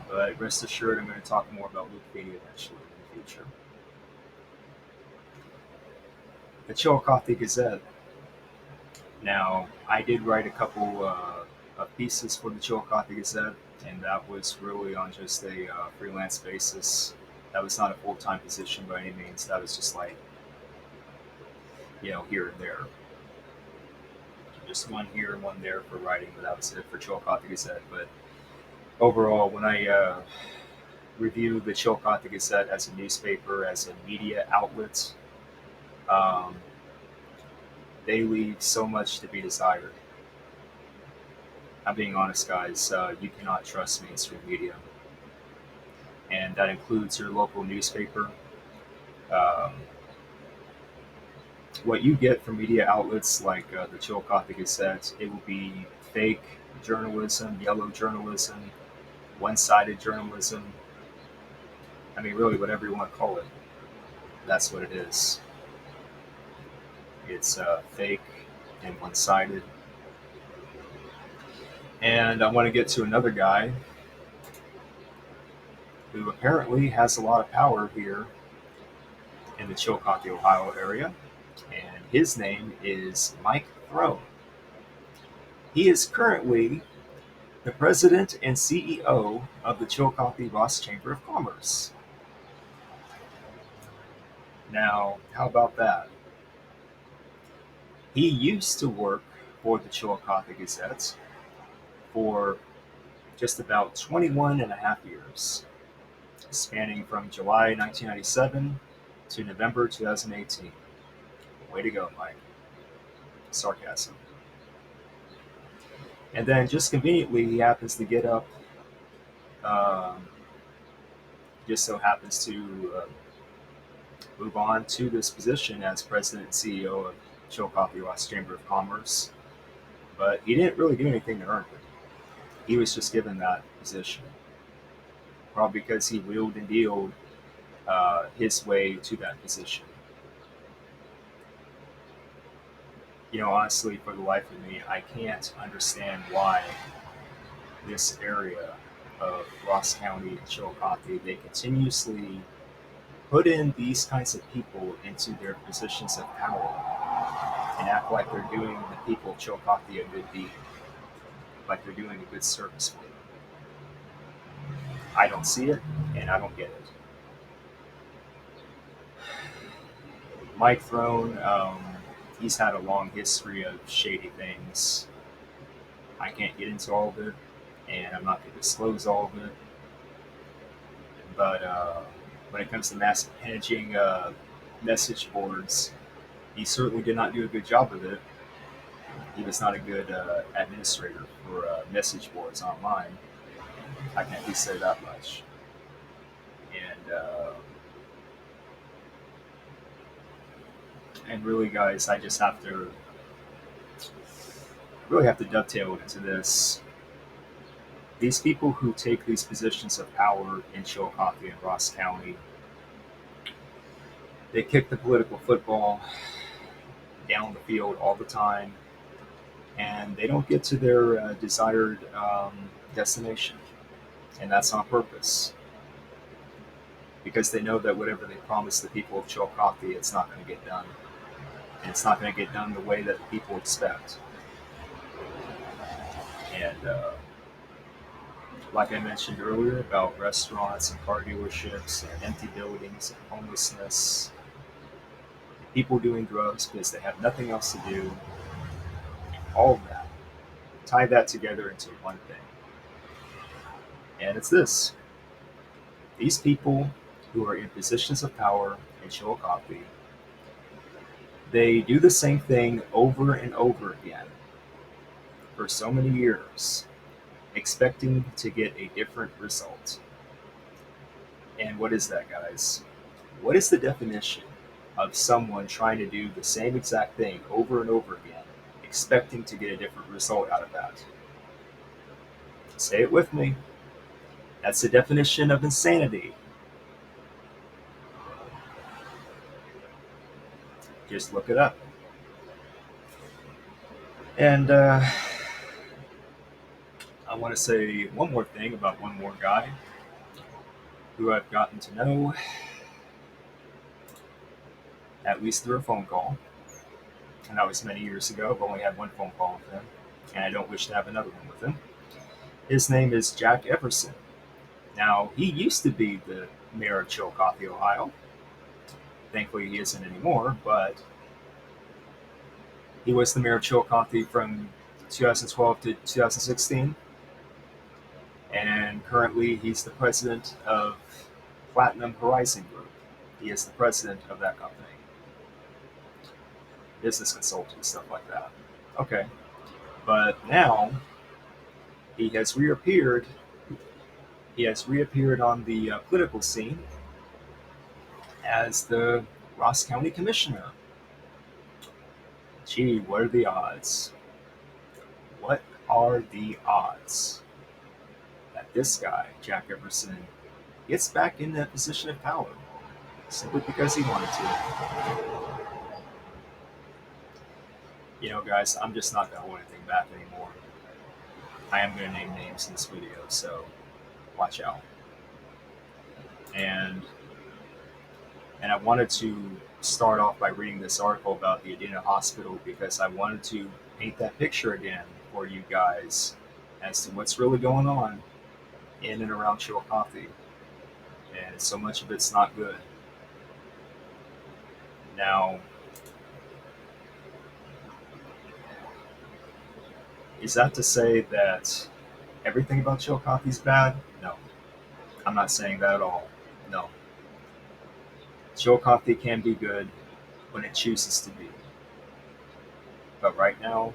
But rest assured, I'm going to talk more about Luke Feeney eventually in the future. The Chillicothe Gazette. Now, I did write a couple of pieces for the Chillicothe Gazette, and that was really on just a freelance basis. That was not a full time position by any means. That was just like, here and there. Just one here and one there for writing, but that was it for Chillicothe Gazette. But overall, when I review the Chillicothe Gazette as a newspaper, as a media outlet, um, they leave so much to be desired. I'm being honest, guys. You cannot trust mainstream media, and that includes your local newspaper. Um, what you get from media outlets like the Chillicothe Gazette, it will be fake journalism, yellow journalism, one-sided journalism. I mean, really, whatever you want to call it, that's what it is. It's fake and one-sided. And I want to get to another guy who apparently has a lot of power here in the Chillicothe, Ohio area, and his name is Mike Throne. He is currently the president and CEO of the Chillicothe Ross Chamber of Commerce. Now, how about that? He used to work for the Chillicothe Gazette for just about 21 and a half years, spanning from July 1997 to November 2018. Way to go, Mike. Sarcasm. And then just conveniently, he happens to get up, um, just so happens to move on to this position as president and CEO of Chillicothe Ross Chamber of Commerce. But he didn't really do anything to earn it. He was just given that position, probably because he wheeled and dealed his way to that position. Honestly, for the life of me, I can't understand why this area of Ross County and Chillicothe, they continuously put in these kinds of people into their positions of power and act like they're doing the people of Chillicothe a good deed, like they're doing a good service for them. I don't see it, and I don't get it. Mike Throne, he's had a long history of shady things. I can't get into all of it, and I'm not going to disclose all of it. But when it comes to mass managing message boards, he certainly did not do a good job of it. He was not a good administrator for message boards online. I can at least say that much. And really, guys, I just have to dovetail into this. These people who take these positions of power in Chillicothe and Ross County, they kick the political football down the field all the time, and they don't get to their desired destination. And that's on purpose because they know that whatever they promise the people of Chillicothe, it's not going to get done. And it's not going to get done the way that the people expect. And like I mentioned earlier about restaurants and car dealerships and empty buildings and homelessness, people doing drugs because they have nothing else to do, all of that, tie that together into one thing. And it's this: these people who are in positions of power in Chillicothe, they do the same thing over and over again for so many years. expecting to get a different result. And what is that, guys? What is the definition of someone trying to do the same exact thing over and over again, expecting to get a different result out of that? Say it with me. That's the definition of insanity. Just look it up. And I want to say one more thing about one more guy who I've gotten to know, at least through a phone call. And that was many years ago. I've only had one phone call with him, and I don't wish to have another one with him. His name is Jack Everson. Now, he used to be the mayor of Chillicothe, Ohio. Thankfully, he isn't anymore, but he was the mayor of Chillicothe from 2012 to 2016, and currently he's the president of Platinum Horizon Group. He is the president of that company, business consulting, stuff like that. Okay, but now he has reappeared. He has reappeared on the political scene as the Ross County Commissioner. Gee, what are the odds? What are the odds that this guy, Jack Everson, gets back in that position of power simply because he wanted to? You know, guys, I'm just not going to hold anything back anymore. I am going to name names in this video, so watch out. And I wanted to start off by reading this article about the Adena Hospital because I wanted to paint that picture again for you guys as to what's really going on in and around Chillicothe. And so much of it's not good. Now, is that to say that everything about Chillicothe is bad? No, I'm not saying that at all. No. Chillicothe can be good when it chooses to be. But right now,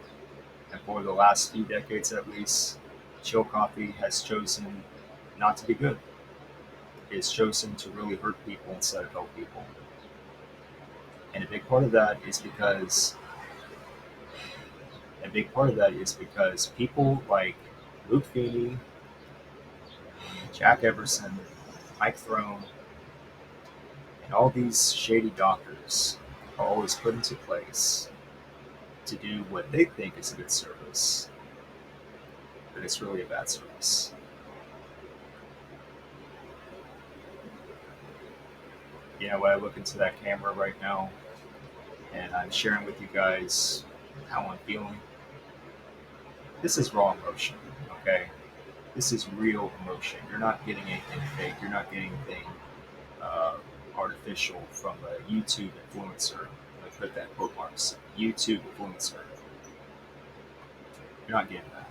and for the last few decades at least, Chillicothe has chosen not to be good. It's chosen to really hurt people instead of help people. And a big part of that is because people like Luke Feeney, Jack Everson, Mike Throne, and all these shady doctors are always put into place to do what they think is a good service, but it's really a bad service. You know, when I look into that camera right now and I'm sharing with you guys how I'm feeling, this is raw emotion, okay? This is real emotion. You're not getting anything fake. You're not getting anything uh, artificial from a YouTube influencer. I put that quote marks. YouTube influencer. You're not getting that.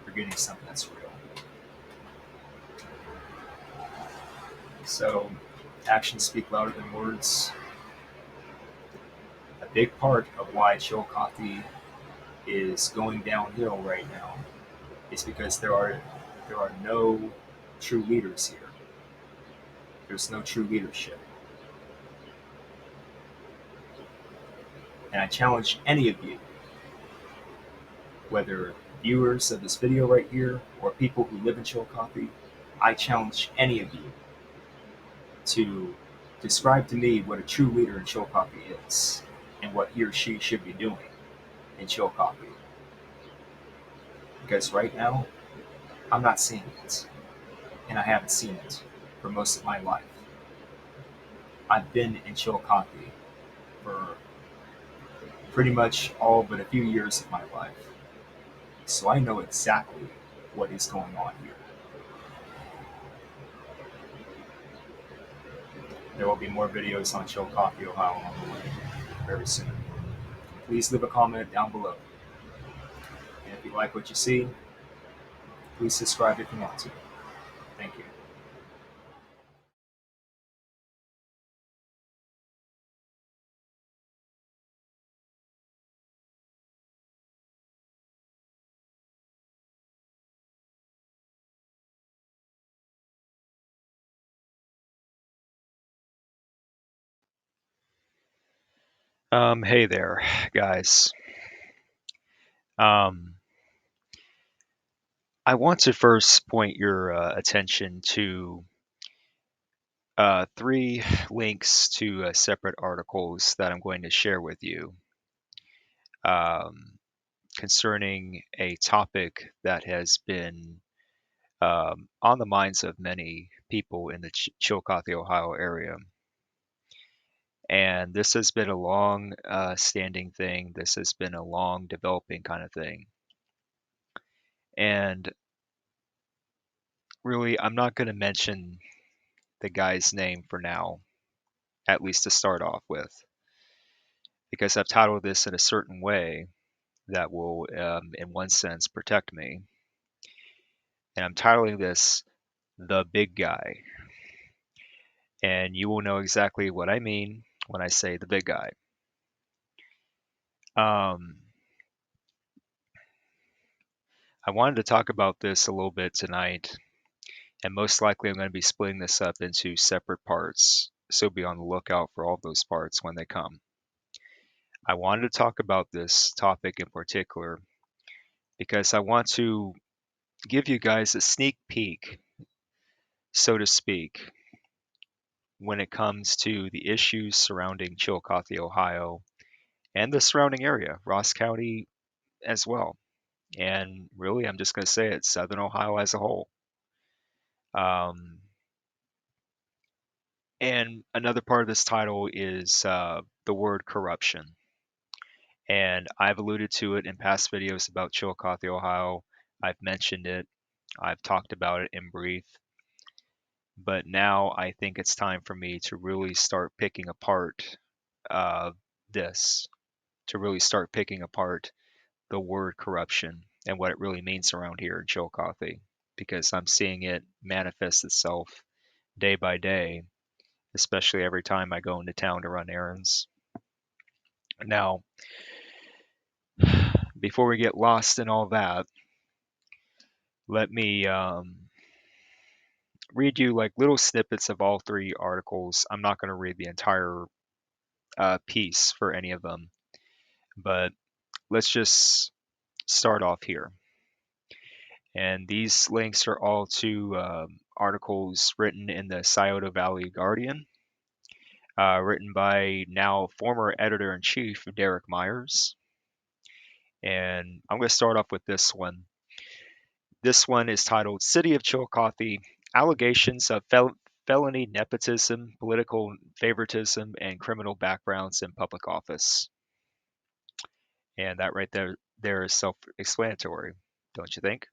You're getting something that's real. So, actions speak louder than words. A big part of why Chillicothe is going downhill right now is because there are no true leaders here. There's no true leadership. And I challenge any of you, whether viewers of this video right here or people who live in Chillicothe, I challenge any of you to describe to me what a true leader in Chillicothe is and what he or she should be doing in Chillicothe. Because right now, I'm not seeing it, and I haven't seen it for most of my life. I've been in Chillicothe for pretty much all but a few years of my life, so I know exactly what is going on here. There will be more videos on Chillicothe, Ohio on the way very soon. Please leave a comment down below. And if you like what you see, please subscribe if you want to. Thank you. Hey there, guys. Um, I want to first point your attention to three links to separate articles that I'm going to share with you um, concerning a topic that has been on the minds of many people in the Chillicothe, Ohio area. And this has been a long standing thing. This has been a long developing kind of thing. And really, I'm not going to mention the guy's name for now, at least to start off with, because I've titled this in a certain way that will, in one sense, protect me. And I'm titling this The Big Guy. And you will know exactly what I mean when I say the big guy. Um, I wanted to talk about this a little bit tonight, and most likely I'm going to be splitting this up into separate parts. So be on the lookout for all those parts when they come. I wanted to talk about this topic in particular because I want to give you guys a sneak peek, so to speak, when it comes to the issues surrounding Chillicothe, Ohio, and the surrounding area, Ross County as well. And really, I'm just going to say it, Southern Ohio as a whole. Um, and another part of this title is the word corruption. And I've alluded to it in past videos about Chillicothe, Ohio. I've mentioned it, I've talked about it in brief. But now I think it's time for me to really start picking apart uh, this, to really start picking apart the word corruption and what it really means around here in Chillicothe, because I'm seeing it manifest itself day by day, especially every time I go into town to run errands. Now, before we get lost in all that, let me read you like little snippets of all three articles. I'm not going to read the entire piece for any of them, but let's just start off here. And these links are all to articles written in the Scioto Valley Guardian, written by now former editor in chief Derek Myers. And I'm going to start off with this one. This one is titled City of Chillicothe Allegations of Felony Nepotism, Political Favoritism, and Criminal Backgrounds in Public Office. And that right there is self explanatory, don't you think?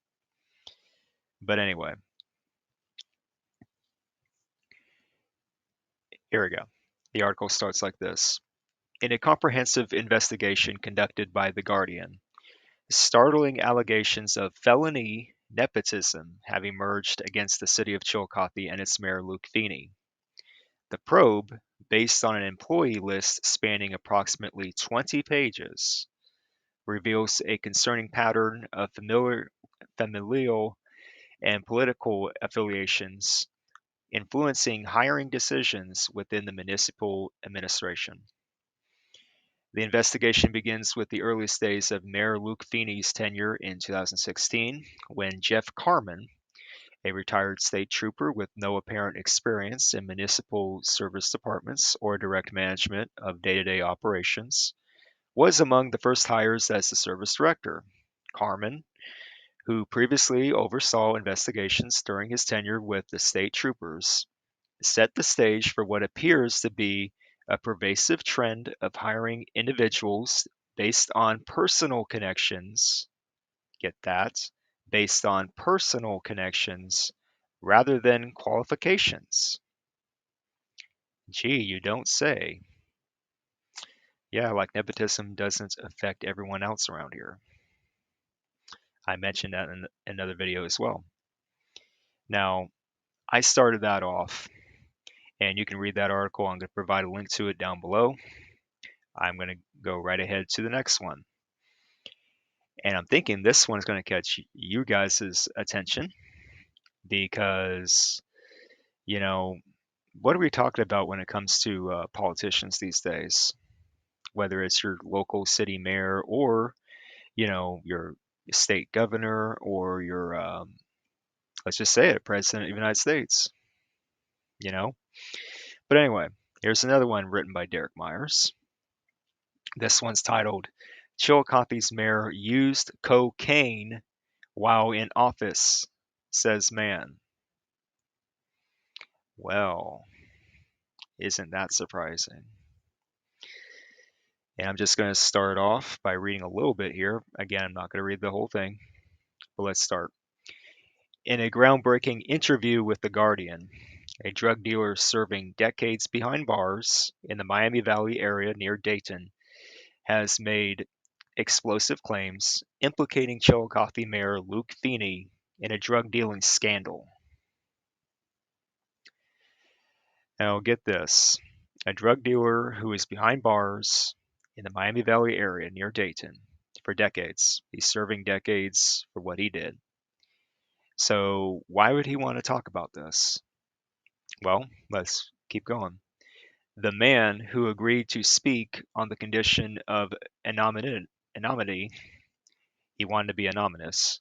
But anyway, here we go. The article starts like this. In a comprehensive investigation conducted by The Guardian, startling allegations of felony nepotism have emerged against the city of Chillicothe and its mayor Luke Feeney. The probe, based on an employee list spanning approximately 20 pages, reveals a concerning pattern of familial and political affiliations influencing hiring decisions within the municipal administration. The investigation begins with the earliest days of Mayor Luke Feeney's tenure in 2016, when Jeff Carmen, a retired state trooper with no apparent experience in municipal service departments or direct management of day to day operations, was among the first hires as the service director. Carmen, who previously oversaw investigations during his tenure with the state troopers, set the stage for what appears to be a pervasive trend of hiring individuals based on personal connections. Get that? Based on personal connections rather than qualifications. Gee, you don't say. Yeah, like nepotism doesn't affect everyone else around here. I mentioned that in another video as well. Now, I started that off, and you can read that article. I'm going to provide a link to it down below. I'm going to go right ahead to the next one. And I'm thinking this one is going to catch you guys' attention because, you know, what are we talking about when it comes to politicians these days? whether it's your local city mayor or, your state governor or your, let's just say it, president of the United States, you know? But anyway, here's another one written by Derek Myers. This one's titled Chillicothe's Mayor Used Cocaine While in Office, Says Man. Well, isn't that surprising? And I'm just going to start off by reading a little bit here. Again, I'm not going to read the whole thing, but let's start. In a groundbreaking interview with The Guardian, a drug dealer serving decades behind bars in the Miami Valley area near Dayton has made explosive claims implicating Chillicothe Mayor Luke Feeney in a drug dealing scandal. Now, get this, a drug dealer who is behind bars in the Miami Valley area near Dayton for decades. He's serving decades for what he did. So, why would he want to talk about this? Well, let's keep going. The man who agreed to speak on the condition of anonymity, he wanted to be anonymous.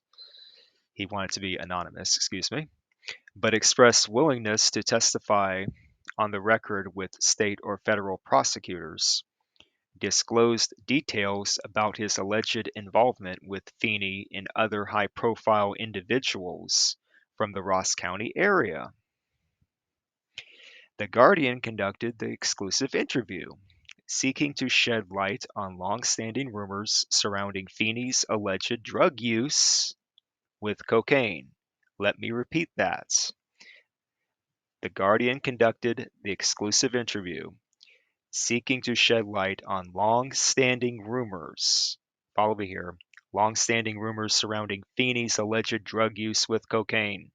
He wanted to be anonymous, excuse me, but expressed willingness to testify on the record with state or federal prosecutors, disclosed details about his alleged involvement with Feeney and other high profile individuals from the Ross County area. The Guardian conducted the exclusive interview, seeking to shed light on long-standing rumors surrounding Feeney's alleged drug use with cocaine. Let me repeat that. The Guardian conducted the exclusive interview, seeking to shed light on long-standing rumors. Follow me here. Long-standing rumors surrounding Feeney's alleged drug use with cocaine.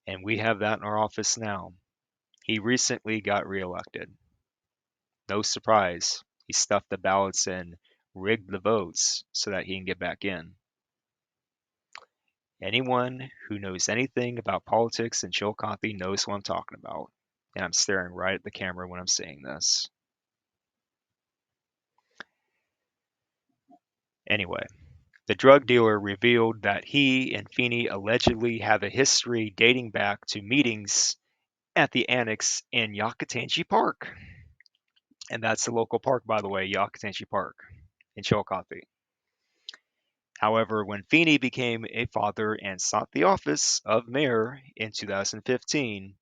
And we have that in our office now. He recently got reelected. No surprise, he stuffed the ballots and rigged the votes so that he can get back in. Anyone who knows anything about politics in Chillicothe knows what I'm talking about. And I'm staring right at the camera when I'm saying this. Anyway, the drug dealer revealed that he and Feeney allegedly have a history dating back to meetings at the Annex in Yakatanchi Park. And that's the local park, by the way, Yakatanchi Park in Chillicothe. However, when Feeney became a father and sought the office of mayor in 2015,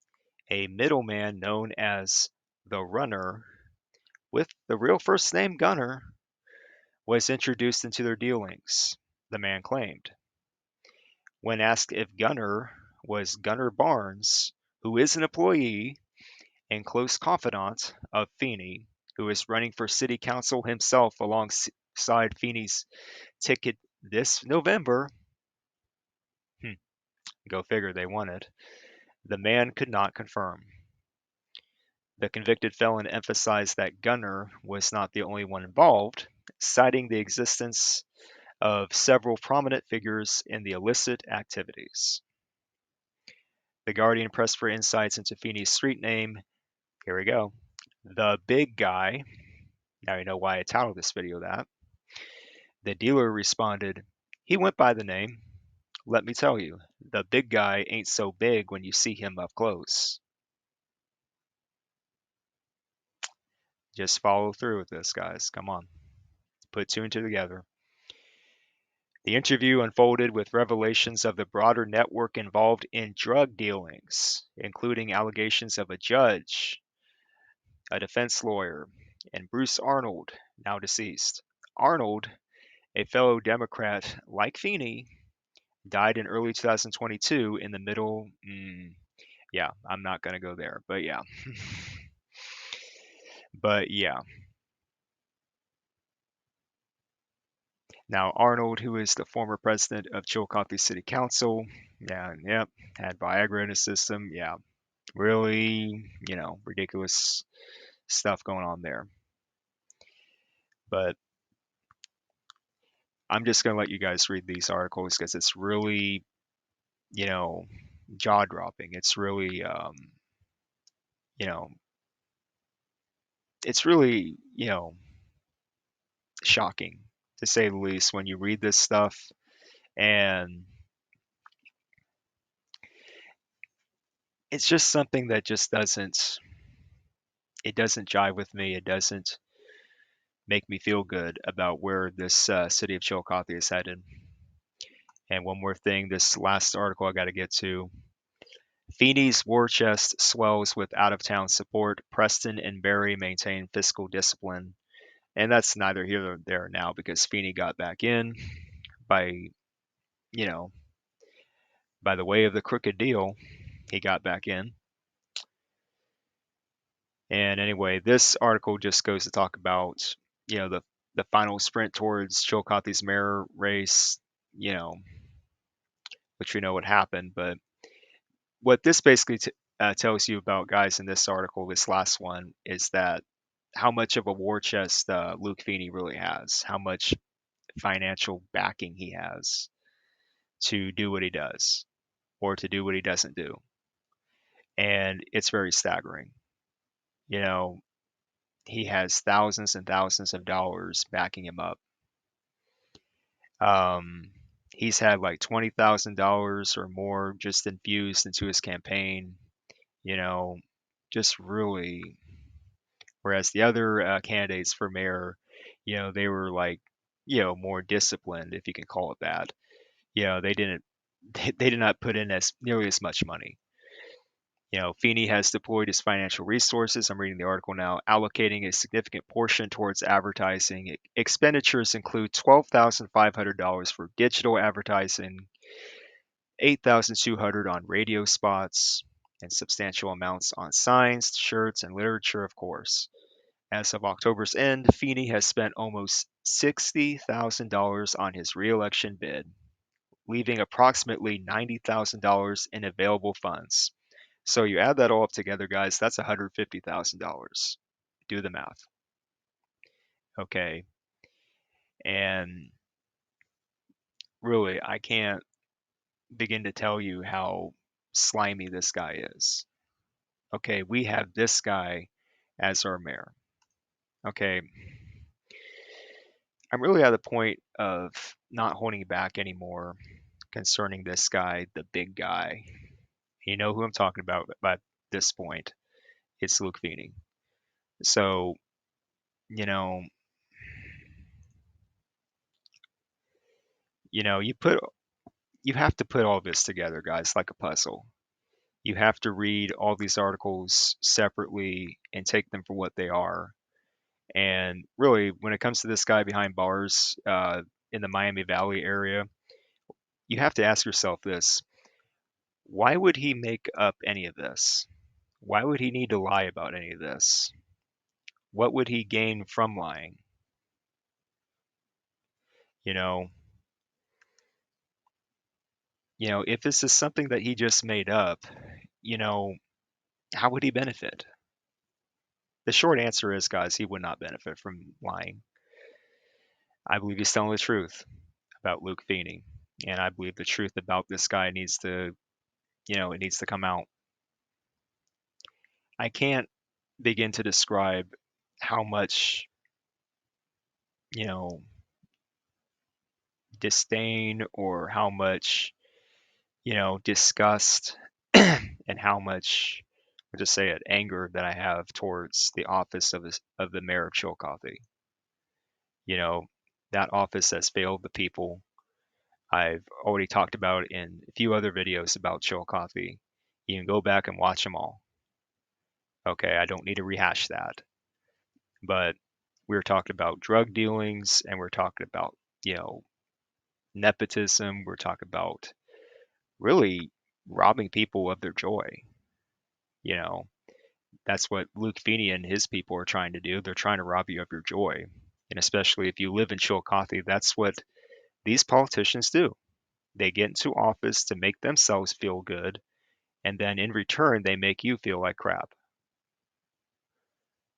a middleman known as the Runner, with the real first name Gunner, was introduced into their dealings, the man claimed. When asked if Gunner was Gunner Barnes, who is an employee and close confidant of Feeney, who is running for city council himself alongside Feeney's ticket this November, go figure they won it, the man could not confirm. The convicted felon emphasized that Gunner was not the only one involved, citing the existence of several prominent figures in the illicit activities. The Guardian pressed for insights into Feeney's street name. Here we go. The Big Guy. Now you know why I titled this video that. The dealer responded, he went by the name. Let me tell you, the big guy ain't so big when you see him up close. Just follow through with this, guys. Come on. Put two and two together. The interview unfolded with revelations of the broader network involved in drug dealings, including allegations of a judge, a defense lawyer, and Bruce Arnold, now deceased. Arnold, a fellow Democrat like Feeney, died in early 2022 in the middle. Yeah, I'm not going to go there, but yeah. But yeah. Now, Arnold, who is the former president of Chillicothe City Council, yep, had Viagra in his system. Yeah, really, ridiculous stuff going on there. But I'm just going to let you guys read these articles because it's really, jaw dropping. It's really, you know, it's really, shocking to say the least when you read this stuff, and it's just something that just doesn't jive with me. It doesn't make me feel good about where this city of Chillicothe is headed. And one more thing, this last article I got to get to. Feeney's war chest swells with out of town support. Preston and Barry maintain fiscal discipline. And that's neither here nor there now because Feeney got back in by, you know, by the way of the crooked deal. He got back in. And anyway, this article just goes to talk about, the final sprint towards Chillicothe's mayor race, you know, which we know what happened. But what this basically tells you about guys in this article, this last one, is that how much of a war chest Luke Feeney really has, how much financial backing he has to do what he does or to do what he doesn't do. And it's very staggering. You know, he has thousands and thousands of dollars backing him up. Um, he's had like $20,000 or more just infused into his campaign, you know, just really. Whereas the other candidates for mayor, they were like, more disciplined, if you can call it that. They didn't, they did not put in as nearly as much money. Feeney has deployed his financial resources. I'm reading the article now, allocating a significant portion towards advertising. Expenditures include $12,500 for digital advertising, 8,200 on radio spots, and substantial amounts on signs, shirts, and literature, of course. As of October's end, Feeney has spent almost $60,000 on his reelection bid, leaving approximately $90,000 in available funds. So you add that all up together, guys, that's $150,000. Do the math. Okay. And really, I can't begin to tell you how slimy this guy is. Okay, we have this guy as our mayor. Okay, I'm really at the point of not holding back anymore concerning this guy, the big guy. You know who I'm talking about at this point. It's Luke Feeney. So, you know, you have to put all this together, guys, like a puzzle. You have to read all these articles separately and take them for what they are. And really, when it comes to this guy behind bars in the Miami Valley area, you have to ask yourself this: why would he make up any of this? Why would he need to lie about any of this? What would he gain from lying? You know, if this is something that he just made up, you know, how would he benefit? The short answer is, guys, he would not benefit from lying. I believe he's telling the truth about Luke Feeney, and I believe the truth about this guy needs to, it needs to come out. I can't begin to describe how much, you know, disdain or how much, disgust and how much, I'll just say it, anger that I have towards the office of the mayor of Chillicothe. You know, that office has failed the people. I've already talked about in a few other videos about Chillicothe. You can go back and watch them all. Okay, I don't need to rehash that. But we're talking about drug dealings and we're talking about, you know, nepotism. We're talking about really robbing people of their joy. You know, that's what Luke Feeney and his people are trying to do. They're trying to rob you of your joy. And especially if you live in Chillicothe, that's what these politicians do. They get into office to make themselves feel good, and then in return, they make you feel like crap.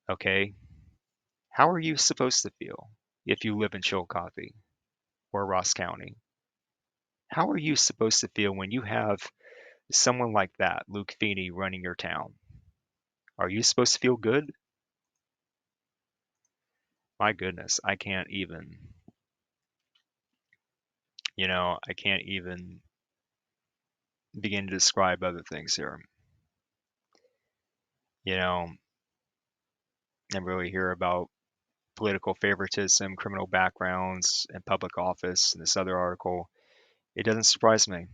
Okay? How are you supposed to feel if you live in Chillicothe or Ross County? How are you supposed to feel when you have someone like that, Luke Feeney, running your town? Are you supposed to feel good? My goodness, I can't even, I can't even begin to describe other things here. You know, and really hear about political favoritism, criminal backgrounds, and public office in this other article. It doesn't surprise me.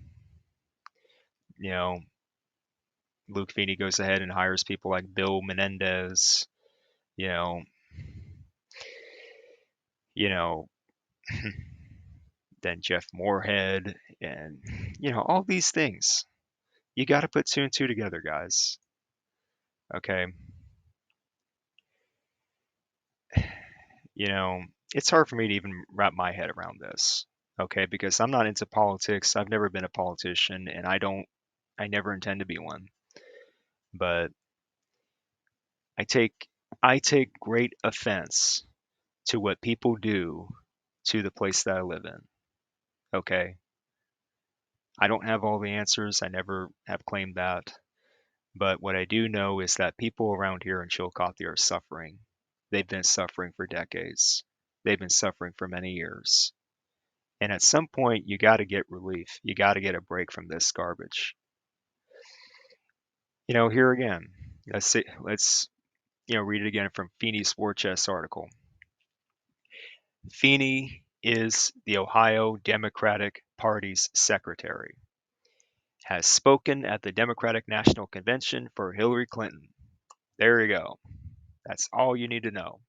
You know, Luke Feeney goes ahead and hires people like Bill Menendez, you know, you know, then Jeff Moorhead, and all these things. You got to put two and two together, guys. Okay, you know, it's hard for me to even wrap my head around this. Okay, because I'm not into politics. I've never been a politician, and I never intend to be one. But I take, I take great offense to what people do to the place that I live in. Okay, I don't have all the answers. I never have claimed that. But what I do know is that people around here in Chillicothe are suffering. They've been suffering for decades. They've been suffering for many years. And at some point, you got to get relief. You got to get a break from this garbage. Here again, let's read it again from Feeney's War Chest article. Feeney is the Ohio Democratic Party's secretary, has spoken at the Democratic National Convention for Hillary Clinton. There you go. That's all you need to know.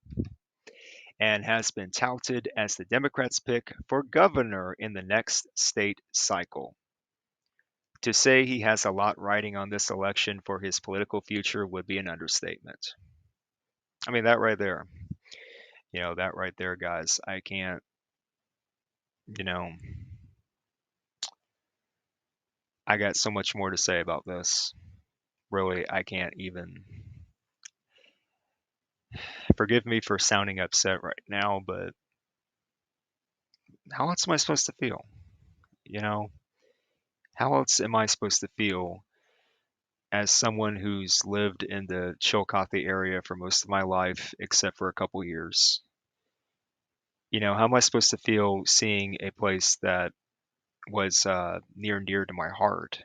And has been touted as the Democrats' pick for governor in the next state cycle. To say he has a lot riding on this election for his political future would be an understatement. I mean, that right there, that right there, guys. I can't, you know, I got so much more to say about this. Really, I can't even. Forgive me for sounding upset right now, but how else am I supposed to feel? You know, how else am I supposed to feel as someone who's lived in the Chillicothe area for most of my life, except for a couple years? How am I supposed to feel seeing a place that was near and dear to my heart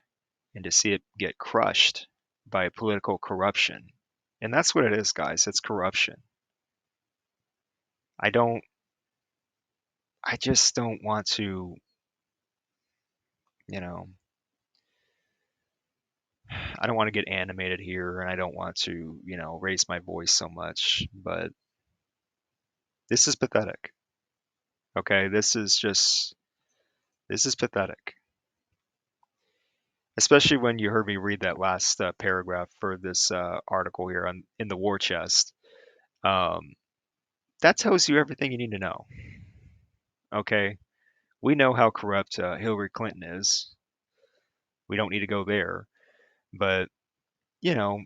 and to see it get crushed by political corruption? And that's what it is, guys. It's corruption. I don't, I just don't want to, you know, I don't want to get animated here and I don't want to, raise my voice so much, but this is pathetic. Okay. This is pathetic. Especially when you heard me read that last paragraph for this article here in the war chest. Um, that tells you everything you need to know. Okay. We know how corrupt Hillary Clinton is. We don't need to go there. But, you know,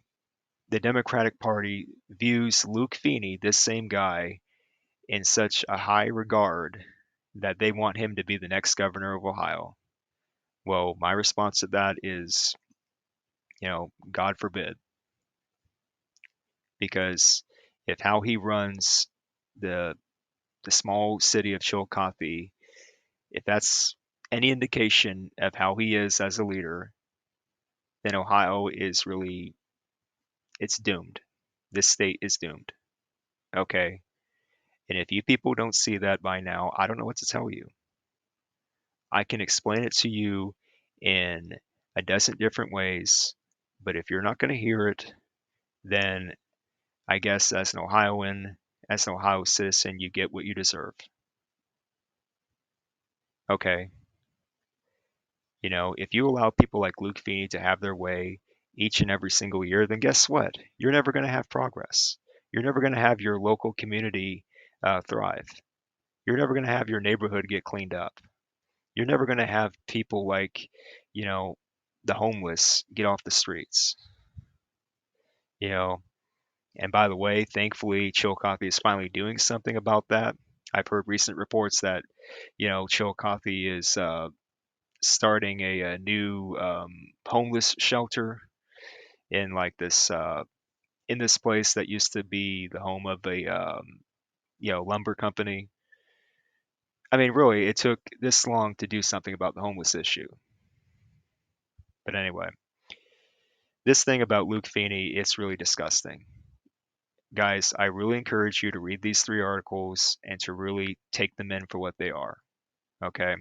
the Democratic Party views Luke Feeney, this same guy, in such a high regard that they want him to be the next governor of Ohio. Well, my response to that is, God forbid, because if how he runs the the small city of Chillicothe, if that's any indication of how he is as a leader, then Ohio is really it's doomed. This state is doomed. Okay. And if you people don't see that by now, I don't know what to tell you. I can explain it to you in a dozen different ways, but if you're not going to hear it, then I guess as an Ohioan, as an Ohio citizen, you get what you deserve. Okay. If you allow people like Luke Feeney to have their way each and every single year, then guess what? You're never going to have progress. You're never going to have your local community thrive. You're never going to have your neighborhood get cleaned up. You're never going to have people like, you know, the homeless get off the streets. You know, and by the way, thankfully, Chillicothe is finally doing something about that. I've heard recent reports that, Chillicothe is starting a new homeless shelter in like this in this place that used to be the home of a lumber company. I mean, really, it took this long to do something about the homeless issue. But anyway, this thing about Luke Feeney, it's really disgusting. Guys, I really encourage you to read these 3 articles and to really take them in for what they are. Okay.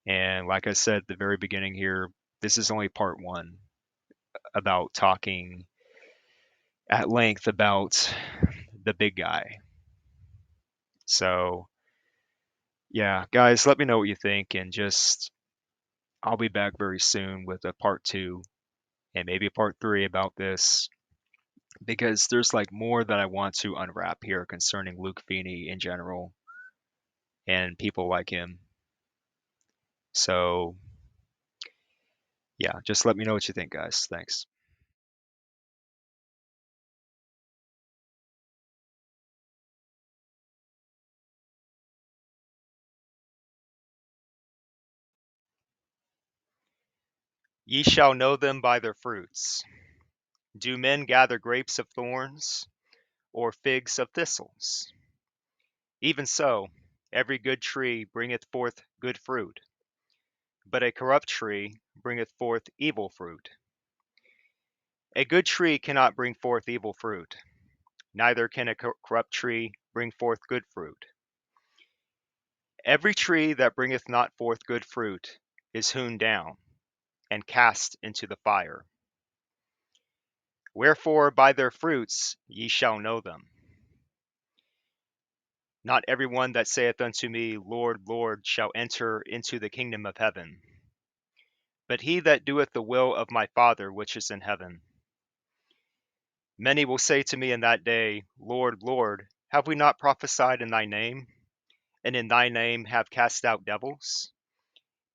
And like I said at the very beginning here, this is only part one about talking at length about the big guy. So, yeah, guys, let me know what you think. And just, I'll be back very soon with a part two and maybe a part three about this because there's like more that I want to unwrap here concerning Luke Feeney in general and people like him. So, yeah, just let me know what you think, guys. Thanks. Ye shall know them by their fruits. Do men gather grapes of thorns or figs of thistles? Even so, every good tree bringeth forth good fruit, but a corrupt tree bringeth forth evil fruit. A good tree cannot bring forth evil fruit, neither can a corrupt tree bring forth good fruit. Every tree that bringeth not forth good fruit is hewn down and cast into the fire. Wherefore by their fruits ye shall know them. Not every one that saith unto me, Lord, Lord, shall enter into the kingdom of heaven, but he that doeth the will of my Father which is in heaven. Many will say to me in that day, Lord, Lord, have we not prophesied in thy name, and in thy name have cast out devils,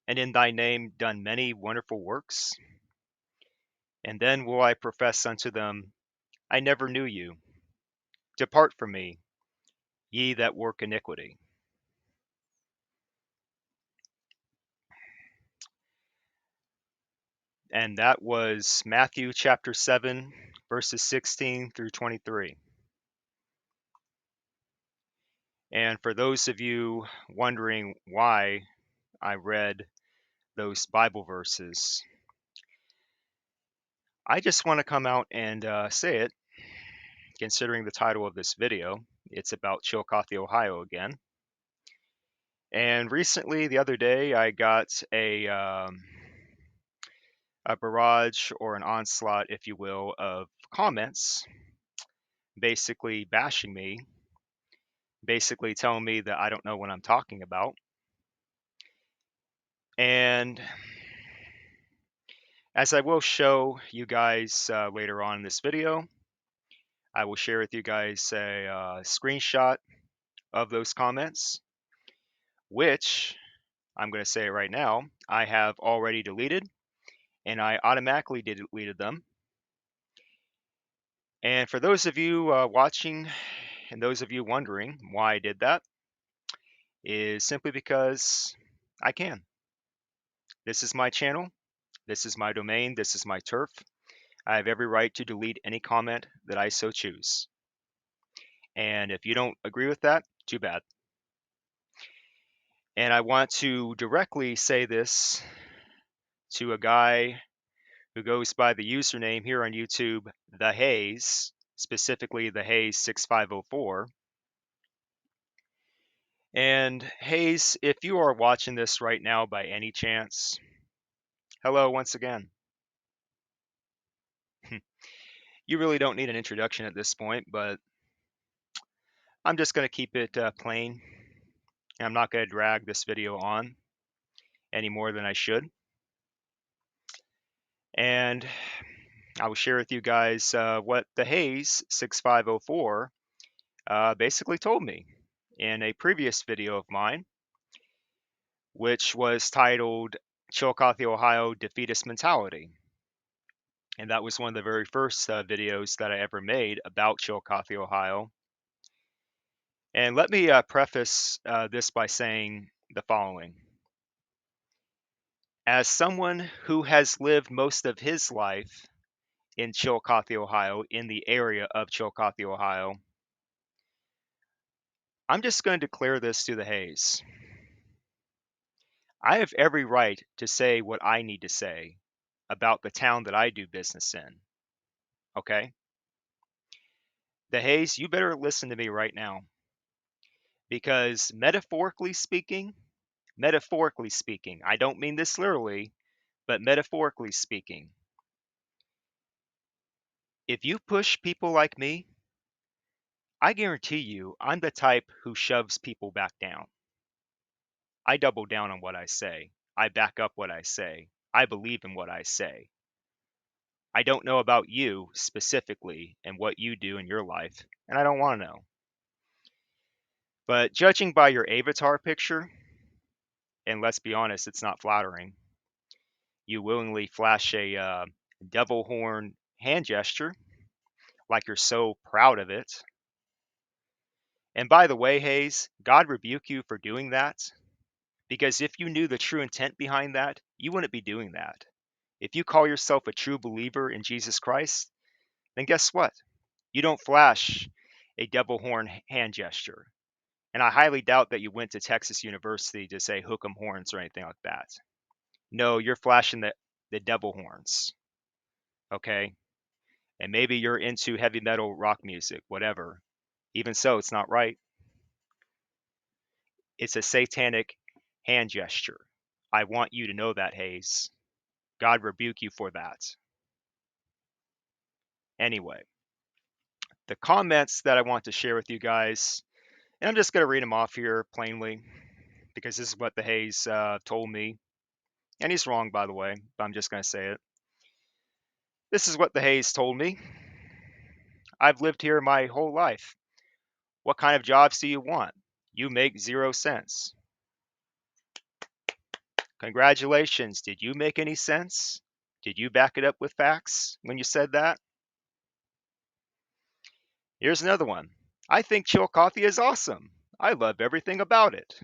and in thy name done many wonderful works? And then will I profess unto them, I never knew you. Depart from me, ye that work iniquity. And that was Matthew chapter 7, verses 16 through 23. And for those of you wondering why I read those Bible verses, I just want to come out and say it, considering the title of this video. It's about Chillicothe, Ohio again. And recently, the other day, I got a barrage or an onslaught, if you will, of comments basically bashing me, basically telling me that I don't know what I'm talking about. And as I will show you guys later on in this video, I will share with you guys a screenshot of those comments, which I'm going to say it right now, I have already deleted, and I automatically deleted them. And for those of you watching and those of you wondering why I did that, is simply because I can. This is my channel, this is my domain, this is my turf. I have every right to delete any comment that I so choose. And if you don't agree with that, too bad. And I want to directly say this to a guy who goes by the username here on YouTube, The Haze, specifically The Haze 6504. And Haze, if you are watching this right now by any chance, hello once again. You really don't need an introduction at this point, but I'm just going to keep it plain. I'm not going to drag this video on any more than I should. And I will share with you guys what the Haze 6504 basically told me in a previous video of mine, which was titled Chillicothe, Ohio Defeatist Mentality. And that was one of the very first videos that I ever made about Chillicothe, Ohio. And let me preface this by saying the following. As someone who has lived most of his life in Chillicothe, Ohio, in the area of Chillicothe, Ohio, I'm just going to declare this to the Hayes. I have every right to say what I need to say about the town that I do business in. Okay? The Hayes, you better listen to me right now. Because metaphorically speaking, I don't mean this literally, but metaphorically speaking, if you push people like me, I guarantee you I'm the type who shoves people back down. I double down on what I say. I back up what I say. I believe in what I say. I don't know about you specifically and what you do in your life, and I don't want to know. But judging by your avatar picture, and let's be honest, it's not flattering, you willingly flash a devil horn hand gesture like you're so proud of it. And by the way, Hayes, God rebuke you for doing that. Because if you knew the true intent behind that, you wouldn't be doing that. If you call yourself a true believer in Jesus Christ, then guess what? You don't flash a devil horn hand gesture. And I highly doubt that you went to Texas University to say hook 'em horns or anything like that. No, you're flashing the devil horns. Okay? And maybe you're into heavy metal rock music, whatever. Even so, it's not right. It's a satanic hand gesture. I want you to know that, Hayes. God rebuke you for that. Anyway, the comments that I want to share with you guys, and I'm just going to read them off here plainly because this is what the Hayes told me. And he's wrong, by the way, but I'm just going to say it. This is what the Hayes told me. I've lived here my whole life. What kind of jobs do you want? You make 0 cents. Congratulations. Did you make any sense? Did you back it up with facts when you said that? Here's another one. I think Chillicothe is awesome. I love everything about it.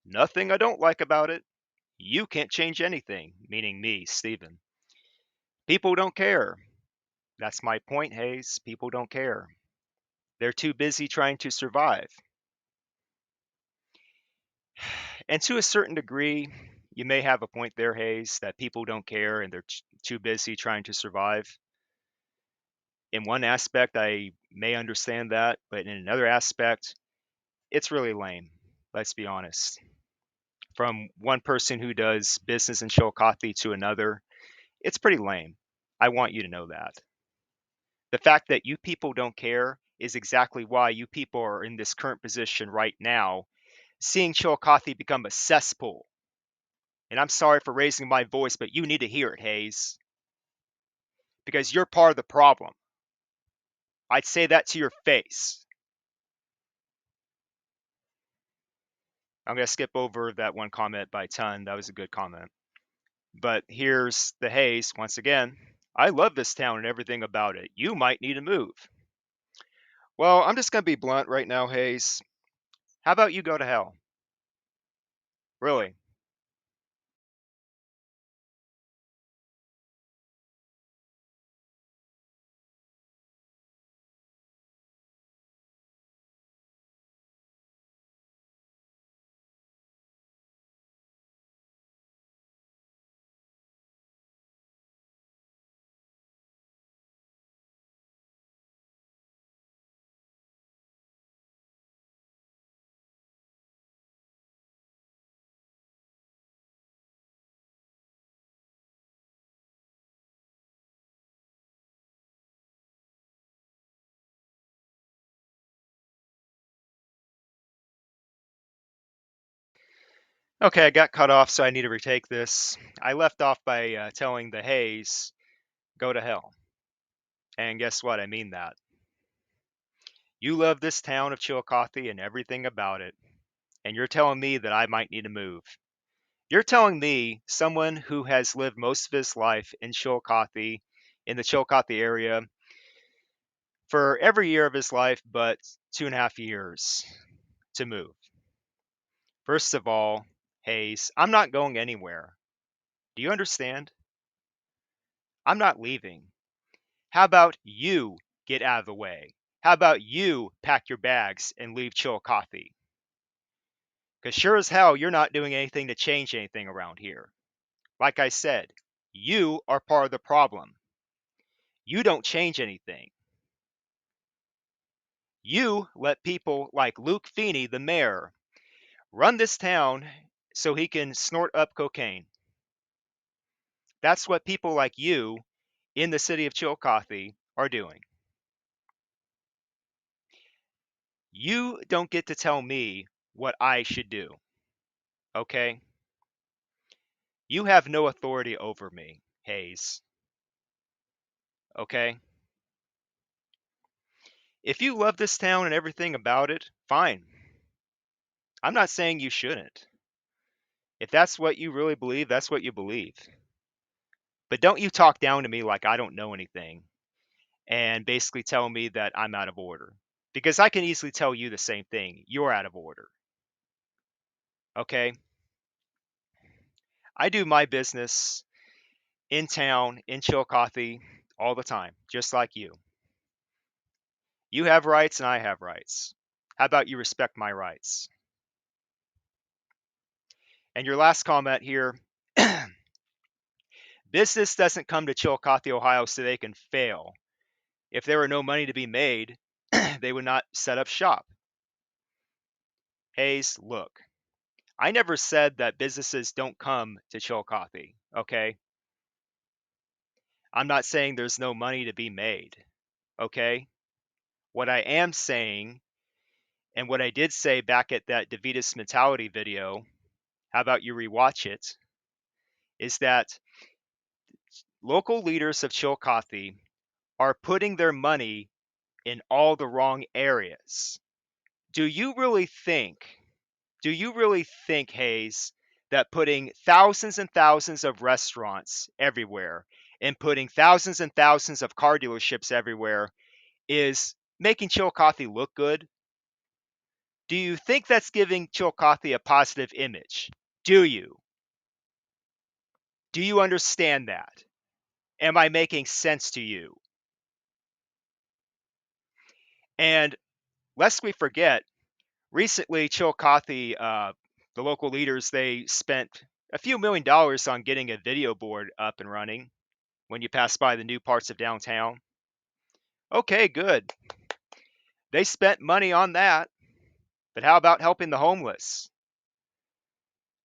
Nothing I don't like about it. You can't change anything, meaning me, Stephen. People don't care. That's my point, Hayes. People don't care. They're too busy trying to survive. And to a certain degree, you may have a point there, Hayes, that people don't care and they're too busy trying to survive. In one aspect, I may understand that, but in another aspect, it's really lame. Let's be honest. From one person who does business in Chillicothe to another, it's pretty lame. I want you to know that. The fact that you people don't care is exactly why you people are in this current position right now, seeing Chillicothe become a cesspool. And I'm sorry for raising my voice, but you need to hear it, Hayes, because you're part of the problem. I'd say that to your face. I'm going to skip over that one comment by Ton. That was a good comment. But here's the Hayes once again. I love this town and everything about it. You might need to move. Well, I'm just going to be blunt right now, Hayes. How about you go to hell? Really? Okay, I got cut off, so I need to retake this. I left off by telling the Hayes, go to hell. And guess what? I mean that. You love this town of Chillicothe and everything about it. And you're telling me that I might need to move. You're telling me, someone who has lived most of his life in Chillicothe, in the Chillicothe area, for every year of his life but 2.5 years, to move. First of all, Hayes, I'm not going anywhere. Do you understand? I'm not leaving. How about you get out of the way? How about you pack your bags and leave Chillicothe? Because sure as hell, you're not doing anything to change anything around here. Like I said, you are part of the problem. You don't change anything. You let people like Luke Feeney, the mayor, run this town so he can snort up cocaine. That's what people like you in the city of Chillicothe are doing. You don't get to tell me what I should do, okay? You have no authority over me, Hayes, okay? If you love this town and everything about it, fine. I'm not saying you shouldn't. If that's what you really believe, that's what you believe. But don't you talk down to me like I don't know anything and basically tell me that I'm out of order. Because I can easily tell you the same thing. You're out of order. Okay? I do my business in town, in Chillicothe, all the time, just like you. You have rights and I have rights. How about you respect my rights? And your last comment here, business doesn't come to Chillicothe, Ohio so they can fail. If there were no money to be made, they would not set up shop. Hayes, look, I never said that businesses don't come to Chillicothe, okay? I'm not saying there's no money to be made, okay? What I am saying, and what I did say back at that DeVitas Mentality video, how about you rewatch it, is that local leaders of Chillicothe are putting their money in all the wrong areas. Do you really think, Hayes, that putting thousands and thousands of restaurants everywhere and putting thousands and thousands of car dealerships everywhere is making Chillicothe look good? Do you think that's giving Chillicothe a positive image? Do you? Do you understand that? Am I making sense to you? And lest we forget, recently Chillicothe, the local leaders, they spent a few $1 million on getting a video board up and running when you pass by the new parts of downtown. Okay, good. They spent money on that. But how about helping the homeless?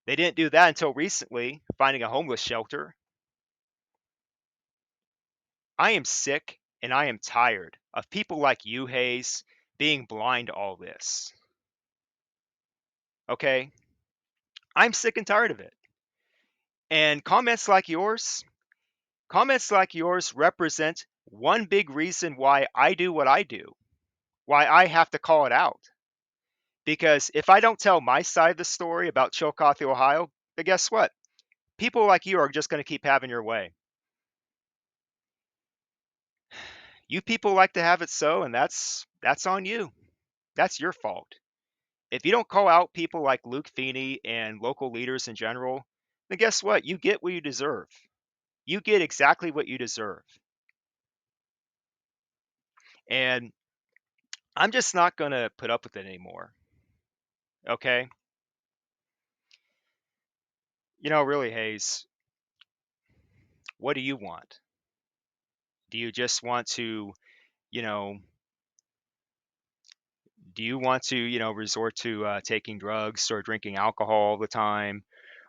They didn't do that until recently, finding a homeless shelter. I am sick and I am tired of people like you, Hayes, being blind to all this. Okay? I'm sick and tired of it. And comments like yours represent one big reason why I do what I do, why I have to call it out. Because if I don't tell my side of the story about Chillicothe, Ohio, then guess what? People like you are just going to keep having your way. You people like to have it so, and that's on you. That's your fault. If you don't call out people like Luke Feeney and local leaders in general, then guess what? You get what you deserve. You get exactly what you deserve. And I'm just not going to put up with it anymore. Okay? Really, Hayes, what do you want? Do you just want to, you know, do you want to, resort to taking drugs or drinking alcohol all the time?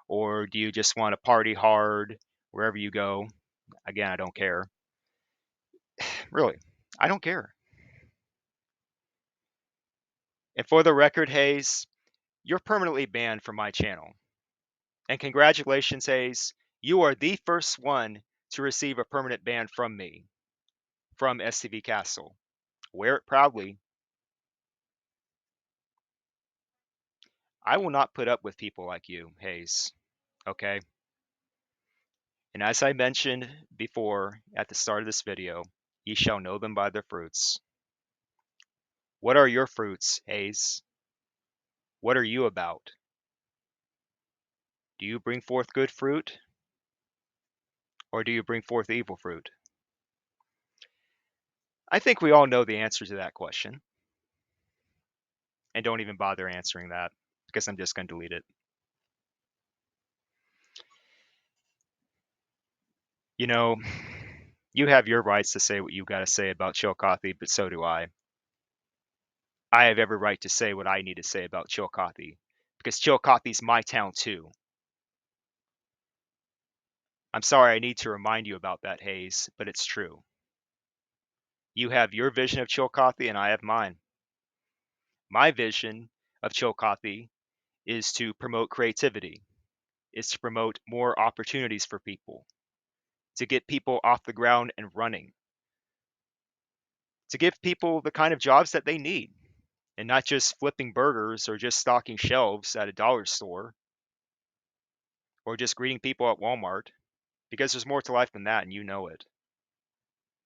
Or do you just want to party hard wherever you go? Again, I don't care. Really, I don't care. And for the record, Hayes, you're permanently banned from my channel. And congratulations, Hayes, you are the first one to receive a permanent ban from me, from STV Castle. Wear it proudly. I will not put up with people like you, Hayes. Okay? And as I mentioned before at the start of this video, ye shall know them by their fruits. What are your fruits, Hayes? What are you about? Do you bring forth good fruit, or do you bring forth evil fruit? I think we all know the answer to that question, and don't even bother answering that because I'm just going to delete it. You know, you have your rights to say what you've got to say about Chillicothe, but so do I. I have every right to say what I need to say about Chillicothe because Chillicothe's my town too. I'm sorry I need to remind you about that, Hayes, but it's true. You have your vision of Chillicothe and I have mine. My vision of Chillicothe is to promote creativity, is to promote more opportunities for people, to get people off the ground and running, to give people the kind of jobs that they need, and not just flipping burgers or just stocking shelves at a dollar store or just greeting people at Walmart, because there's more to life than that, and you know it.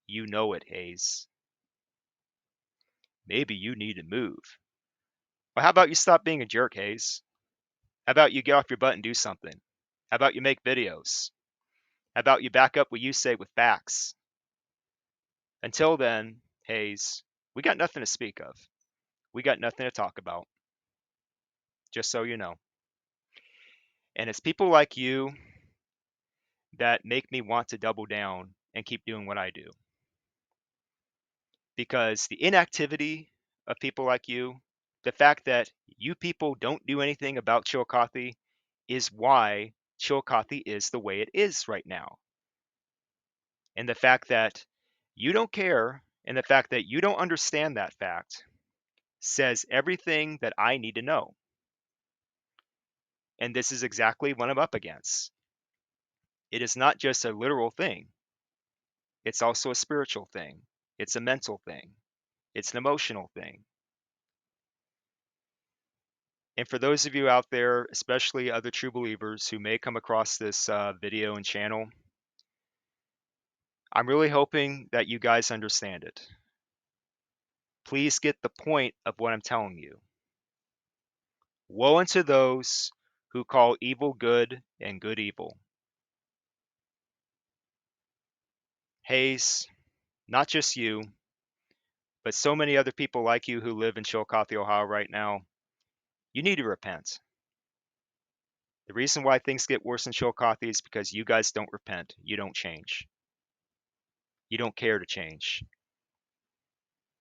You know it, Hayes. Maybe you need to move. Well, how about you stop being a jerk, Hayes? How about you get off your butt and do something? How about you make videos? How about you back up what you say with facts? Until then, Hayes, we got nothing to speak of. We got nothing to talk about, just so you know. And it's people like you that make me want to double down and keep doing what I do. Because the inactivity of people like you, the fact that you people don't do anything about Chillicothe, is why Chillicothe is the way it is right now. And the fact that you don't care and the fact that you don't understand that fact says everything that I need to know. And this is exactly what I'm up against. It is not just a literal thing, it's also a spiritual thing, it's a mental thing, it's an emotional thing. And for those of you out there, especially other true believers who may come across this video and channel, I'm really hoping that you guys understand it. Please get the point of what I'm telling you. Woe unto those who call evil good and good evil. Hayes, not just you, but so many other people like you who live in Chillicothe, Ohio right now, you need to repent. The reason why things get worse in Chillicothe is because you guys don't repent. You don't change. You don't care to change.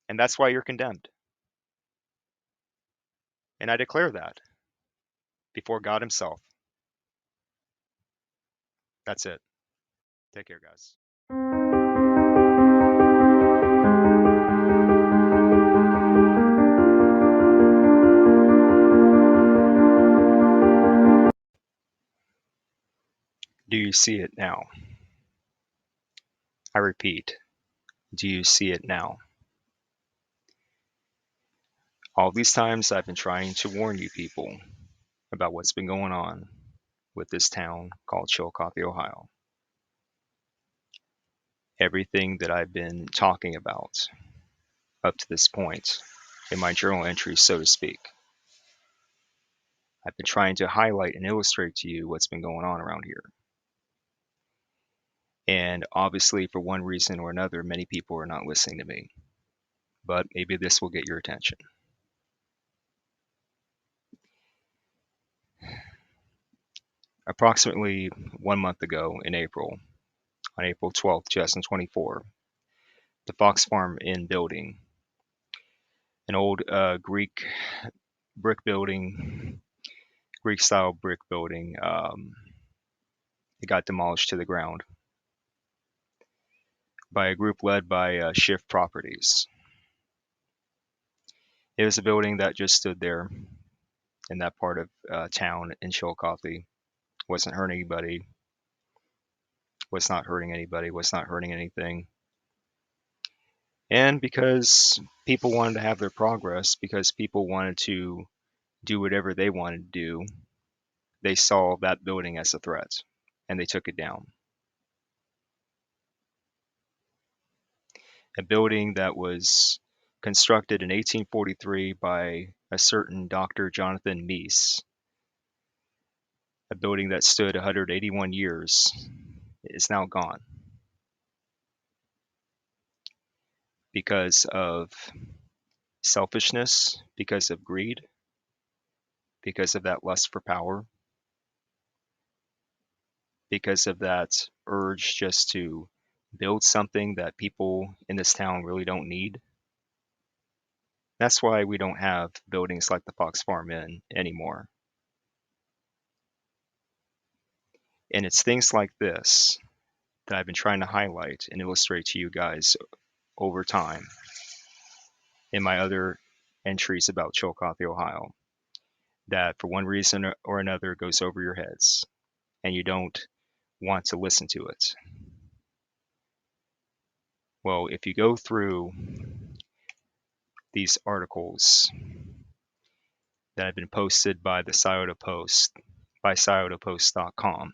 And that's why you're condemned. And I declare that before God Himself. That's it. Take care, guys. Do you see it now? I repeat, do you see it now? All these times I've been trying to warn you people about what's been going on with this town called Chillicothe, Ohio. Everything that I've been talking about up to this point in my journal entries, so to speak. I've been trying to highlight and illustrate to you what's been going on around here. And obviously, for one reason or another, many people are not listening to me. But maybe this will get your attention. Approximately 1 month ago in April, on April 12th, 2024, the Fox Farm Inn building, an old Greek brick building, Greek style brick building, it got demolished to the ground by a group led by Shift Properties. It was a building that just stood there in that part of town in Chillicothe. Wasn't hurting anybody, was not hurting anybody, was not hurting anything. And because people wanted to have their progress, because people wanted to do whatever they wanted to do, they saw that building as a threat and they took it down. A building that was constructed in 1843 by a certain Dr. Jonathan Meese, a building that stood 181 years, is now gone because of selfishness, because of greed, because of that lust for power, because of that urge just to build something that people in this town really don't need. That's why we don't have buildings like the Fox Farm Inn anymore. And it's things like this that I've been trying to highlight and illustrate to you guys over time in my other entries about Chillicothe, Ohio, that for one reason or another goes over your heads and you don't want to listen to it. Well, if you go through these articles that have been posted by the Scioto Post, by sciotopost.com,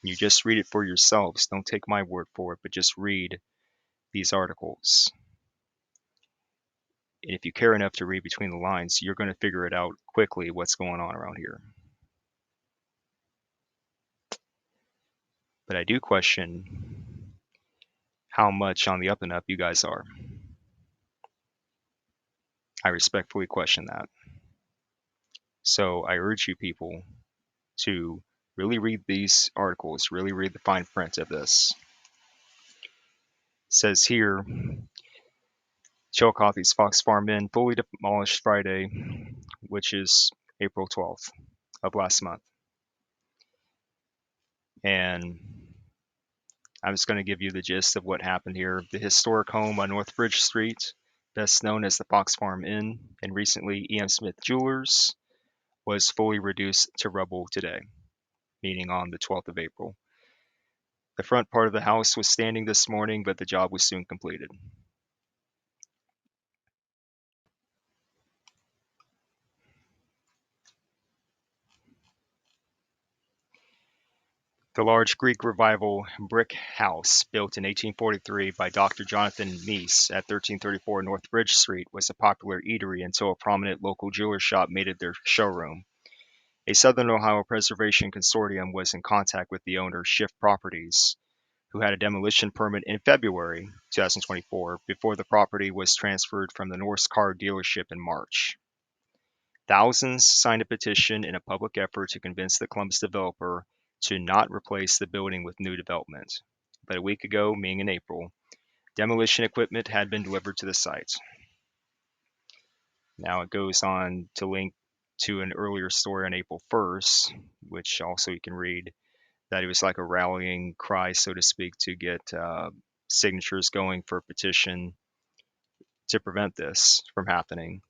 you just read it for yourselves. Don't take my word for it, but just read these articles. And if you care enough to read between the lines, you're going to figure it out quickly what's going on around here. But I do question how much on the up and up you guys are. I respectfully question that. So I urge you people to really read these articles, really read the fine print of this. It says here, Chillicothe's Fox Farm Inn fully demolished Friday, which is April 12th of last month. And I'm just going to give you the gist of what happened here. The historic home on North Bridge Street, best known as the Fox Farm Inn, and recently E.M. Smith Jewelers, was fully reduced to rubble today, meaning on the 12th of April. The front part of the house was standing this morning, but the job was soon completed. The large Greek Revival brick house, built in 1843 by Dr. Jonathan Meese at 1334 North Bridge Street, was a popular eatery until a prominent local jeweler shop made it their showroom. A Southern Ohio Preservation Consortium was in contact with the owner, Schiff Properties, who had a demolition permit in February 2024 before the property was transferred from the Norse car dealership in March. Thousands signed a petition in a public effort to convince the Columbus developer to not replace the building with new development. But a week ago, meaning in April, demolition equipment had been delivered to the site. Now it goes on to link to an earlier story on April 1st, which also you can read, that it was like a rallying cry, so to speak, to get signatures going for a petition to prevent this from happening.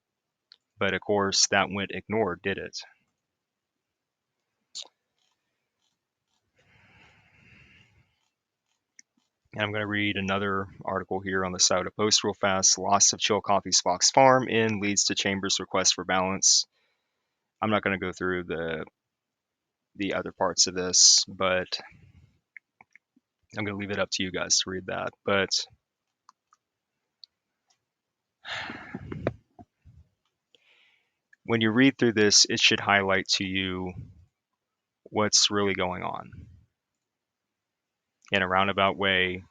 But of course, that went ignored, did it? And I'm going to read another article here on the Scioto Post real fast. Loss of Chillicothe's Fox Farm Inn leads to Chamber's request for balance. I'm not going to go through the other parts of this, but I'm going to leave it up to you guys to read that. But when you read through this, it should highlight to you what's really going on. In a roundabout way,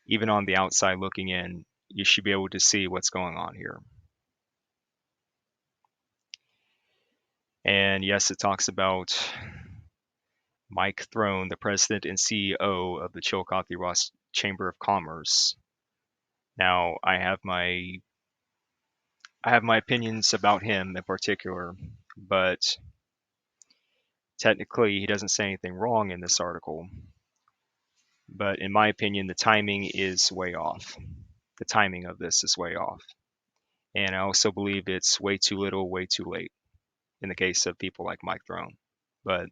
even on the outside looking in, you should be able to see what's going on here. And yes, it talks about Mike Throne, the president and CEO of the Chillicothe Ross Chamber of Commerce. Now, I have my opinions about him in particular, but technically he doesn't say anything wrong in this article. But in my opinion, the timing is way off. The timing of this is way off. And I also believe it's way too little, way too late in the case of people like Mike Throne. But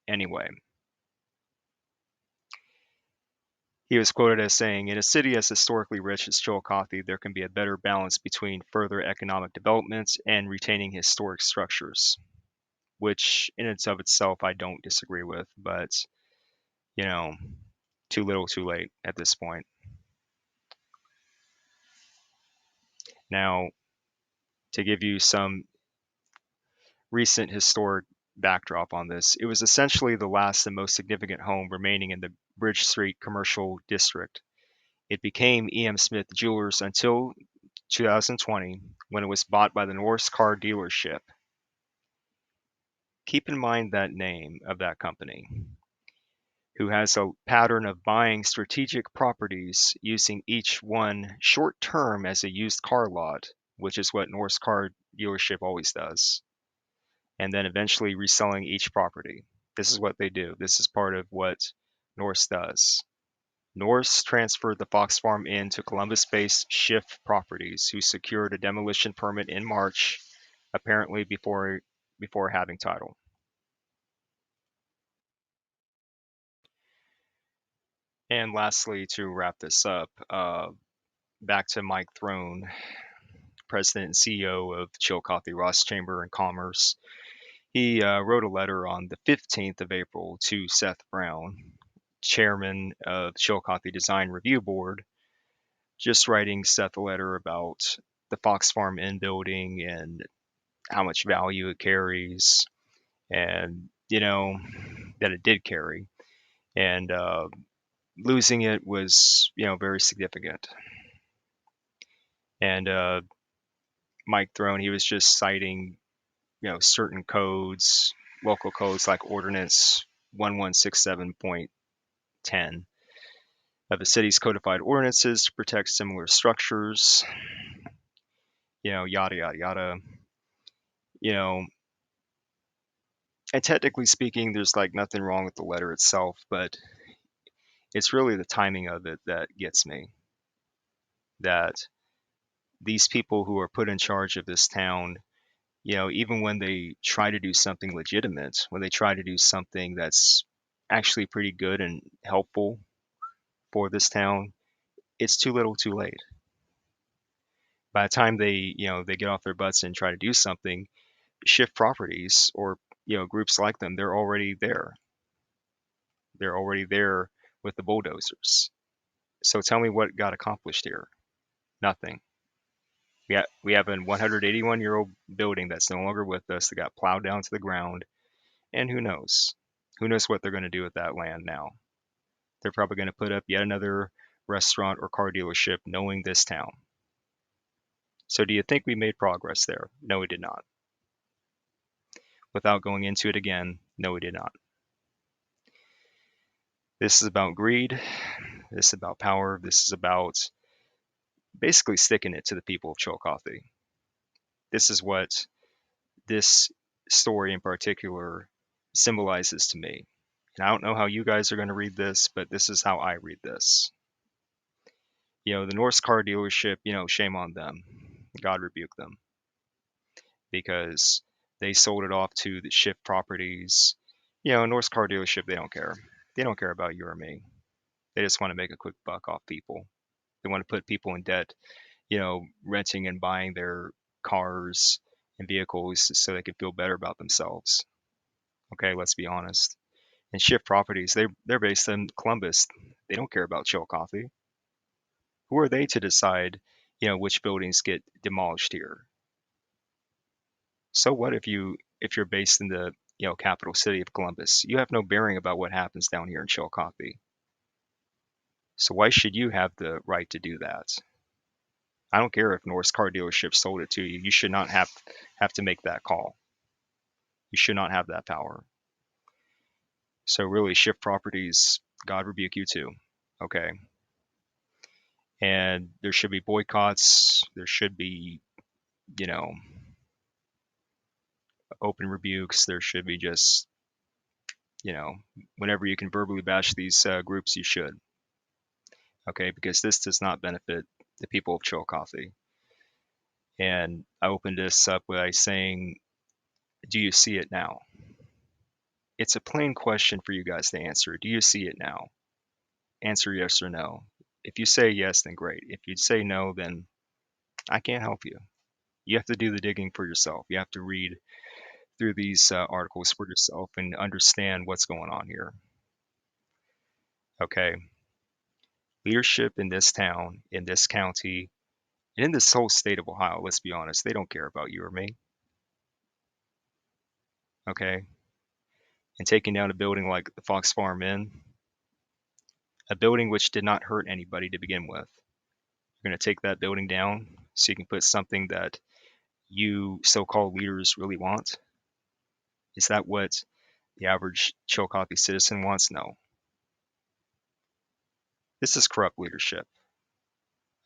anyway, he was quoted as saying, "In a city as historically rich as Chillicothe, there can be a better balance between further economic development and retaining historic structures," which in and of itself I don't disagree with, but, you know, too little, too late at this point. Now, to give you some recent historic backdrop on this, it was essentially the last and most significant home remaining in the Bridge Street commercial district. It became E.M. Smith Jewelers until 2020 when it was bought by the Norse car dealership. Keep in mind that name of that company, who has a pattern of buying strategic properties using each one short term as a used car lot, which is what Norse car dealership always does, and then eventually reselling each property. This is what they do. This is part of what Norse does. Norse transferred the Fox Farm Inn to Columbus-based Schiff Properties, who secured a demolition permit in March, apparently before having title. And lastly, to wrap this up, back to Mike Throne, President and CEO of Chillicothe Ross Chamber and Commerce. He wrote a letter on the 15th of April to Seth Brown, chairman of Chillicothe Design Review Board, just writing Seth a letter about the Fox Farm Inn building and how much value it carries, and that it did carry, and losing it was very significant. And Mike Throne, he was just citing certain codes, local codes like Ordinance 1167.10 of the city's codified ordinances to protect similar structures, yada yada yada. you know and technically speaking, there's like nothing wrong with the letter itself, but it's really the timing of it that gets me. That these people who are put in charge of this town, even when they try to do something legitimate, when they try to do something that's actually pretty good and helpful for this town, it's too little too late. By the time they get off their butts and try to do something, Shift Properties or groups like them, they're already there with the bulldozers. So tell me what got accomplished here. Nothing. We have a 181-year-old building that's no longer with us that got plowed down to the ground, and who knows? Who knows what they're going to do with that land now? They're probably going to put up yet another restaurant or car dealership knowing this town. So do you think we made progress there? No, we did not. Without going into it again, no, we did not. This is about greed. This is about power. This is about basically sticking it to the people of Chillicothe. This is what this story in particular symbolizes to me. And I don't know how you guys are going to read this, but this is how I read this. The Norse car dealership, shame on them. God rebuke them, because they sold it off to the Shift Properties. Norse car dealership, they don't care. They don't care about you or me. They just want to make a quick buck off people. They want to put people in debt, renting and buying their cars and vehicles so they can feel better about themselves. Okay, let's be honest. And Shift Properties, they're based in Columbus. They don't care about Chillicothe. Who are they to decide, which buildings get demolished here? So what if you're based in the capital city of Columbus? You have no bearing about what happens down here in Chillicothe. So why should you have the right to do that? I don't care if Norris Car Dealership sold it to you. You should not have to make that call. You should not have that power. So really, Shift Properties, God rebuke you too. Okay. And there should be boycotts. There should be, you know, open rebukes. There should be just, you know, whenever you can verbally bash these groups, you should. Okay, because this does not benefit the people of Chillicothe. And I opened this up by saying, do you see it now? It's a plain question for you guys to answer. Do you see it now? Answer yes or no. If you say yes, then great. If you say no, then I can't help you. You have to do the digging for yourself. You have to read through these articles for yourself and understand what's going on here. Okay. Leadership in this town, in this county, and in this whole state of Ohio, let's be honest, they don't care about you or me. Okay. And taking down a building like the Fox Farm Inn, A building which did not hurt anybody to begin with. You're going to take that building down so you can put something that you so-called leaders really want? Is that what the average Chillicothe citizen wants? No. This is corrupt leadership,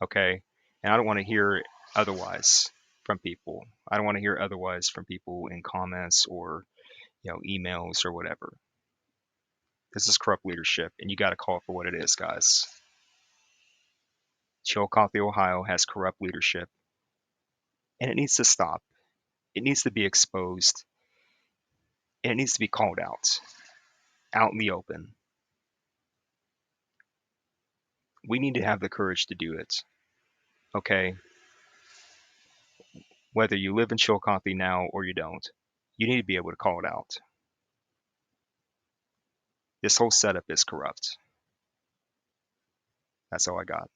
okay? And I don't want to hear otherwise from people. I don't want to hear otherwise from people in comments or emails or whatever. This is corrupt leadership, and you got to call it for what it is, guys. Chillicothe, Ohio has corrupt leadership, and it needs to stop. It needs to be exposed, and it needs to be called out in the open. We need to have the courage to do it, okay? Whether you live in Chillicothe now or you don't, you need to be able to call it out. This whole setup is corrupt. That's all I got.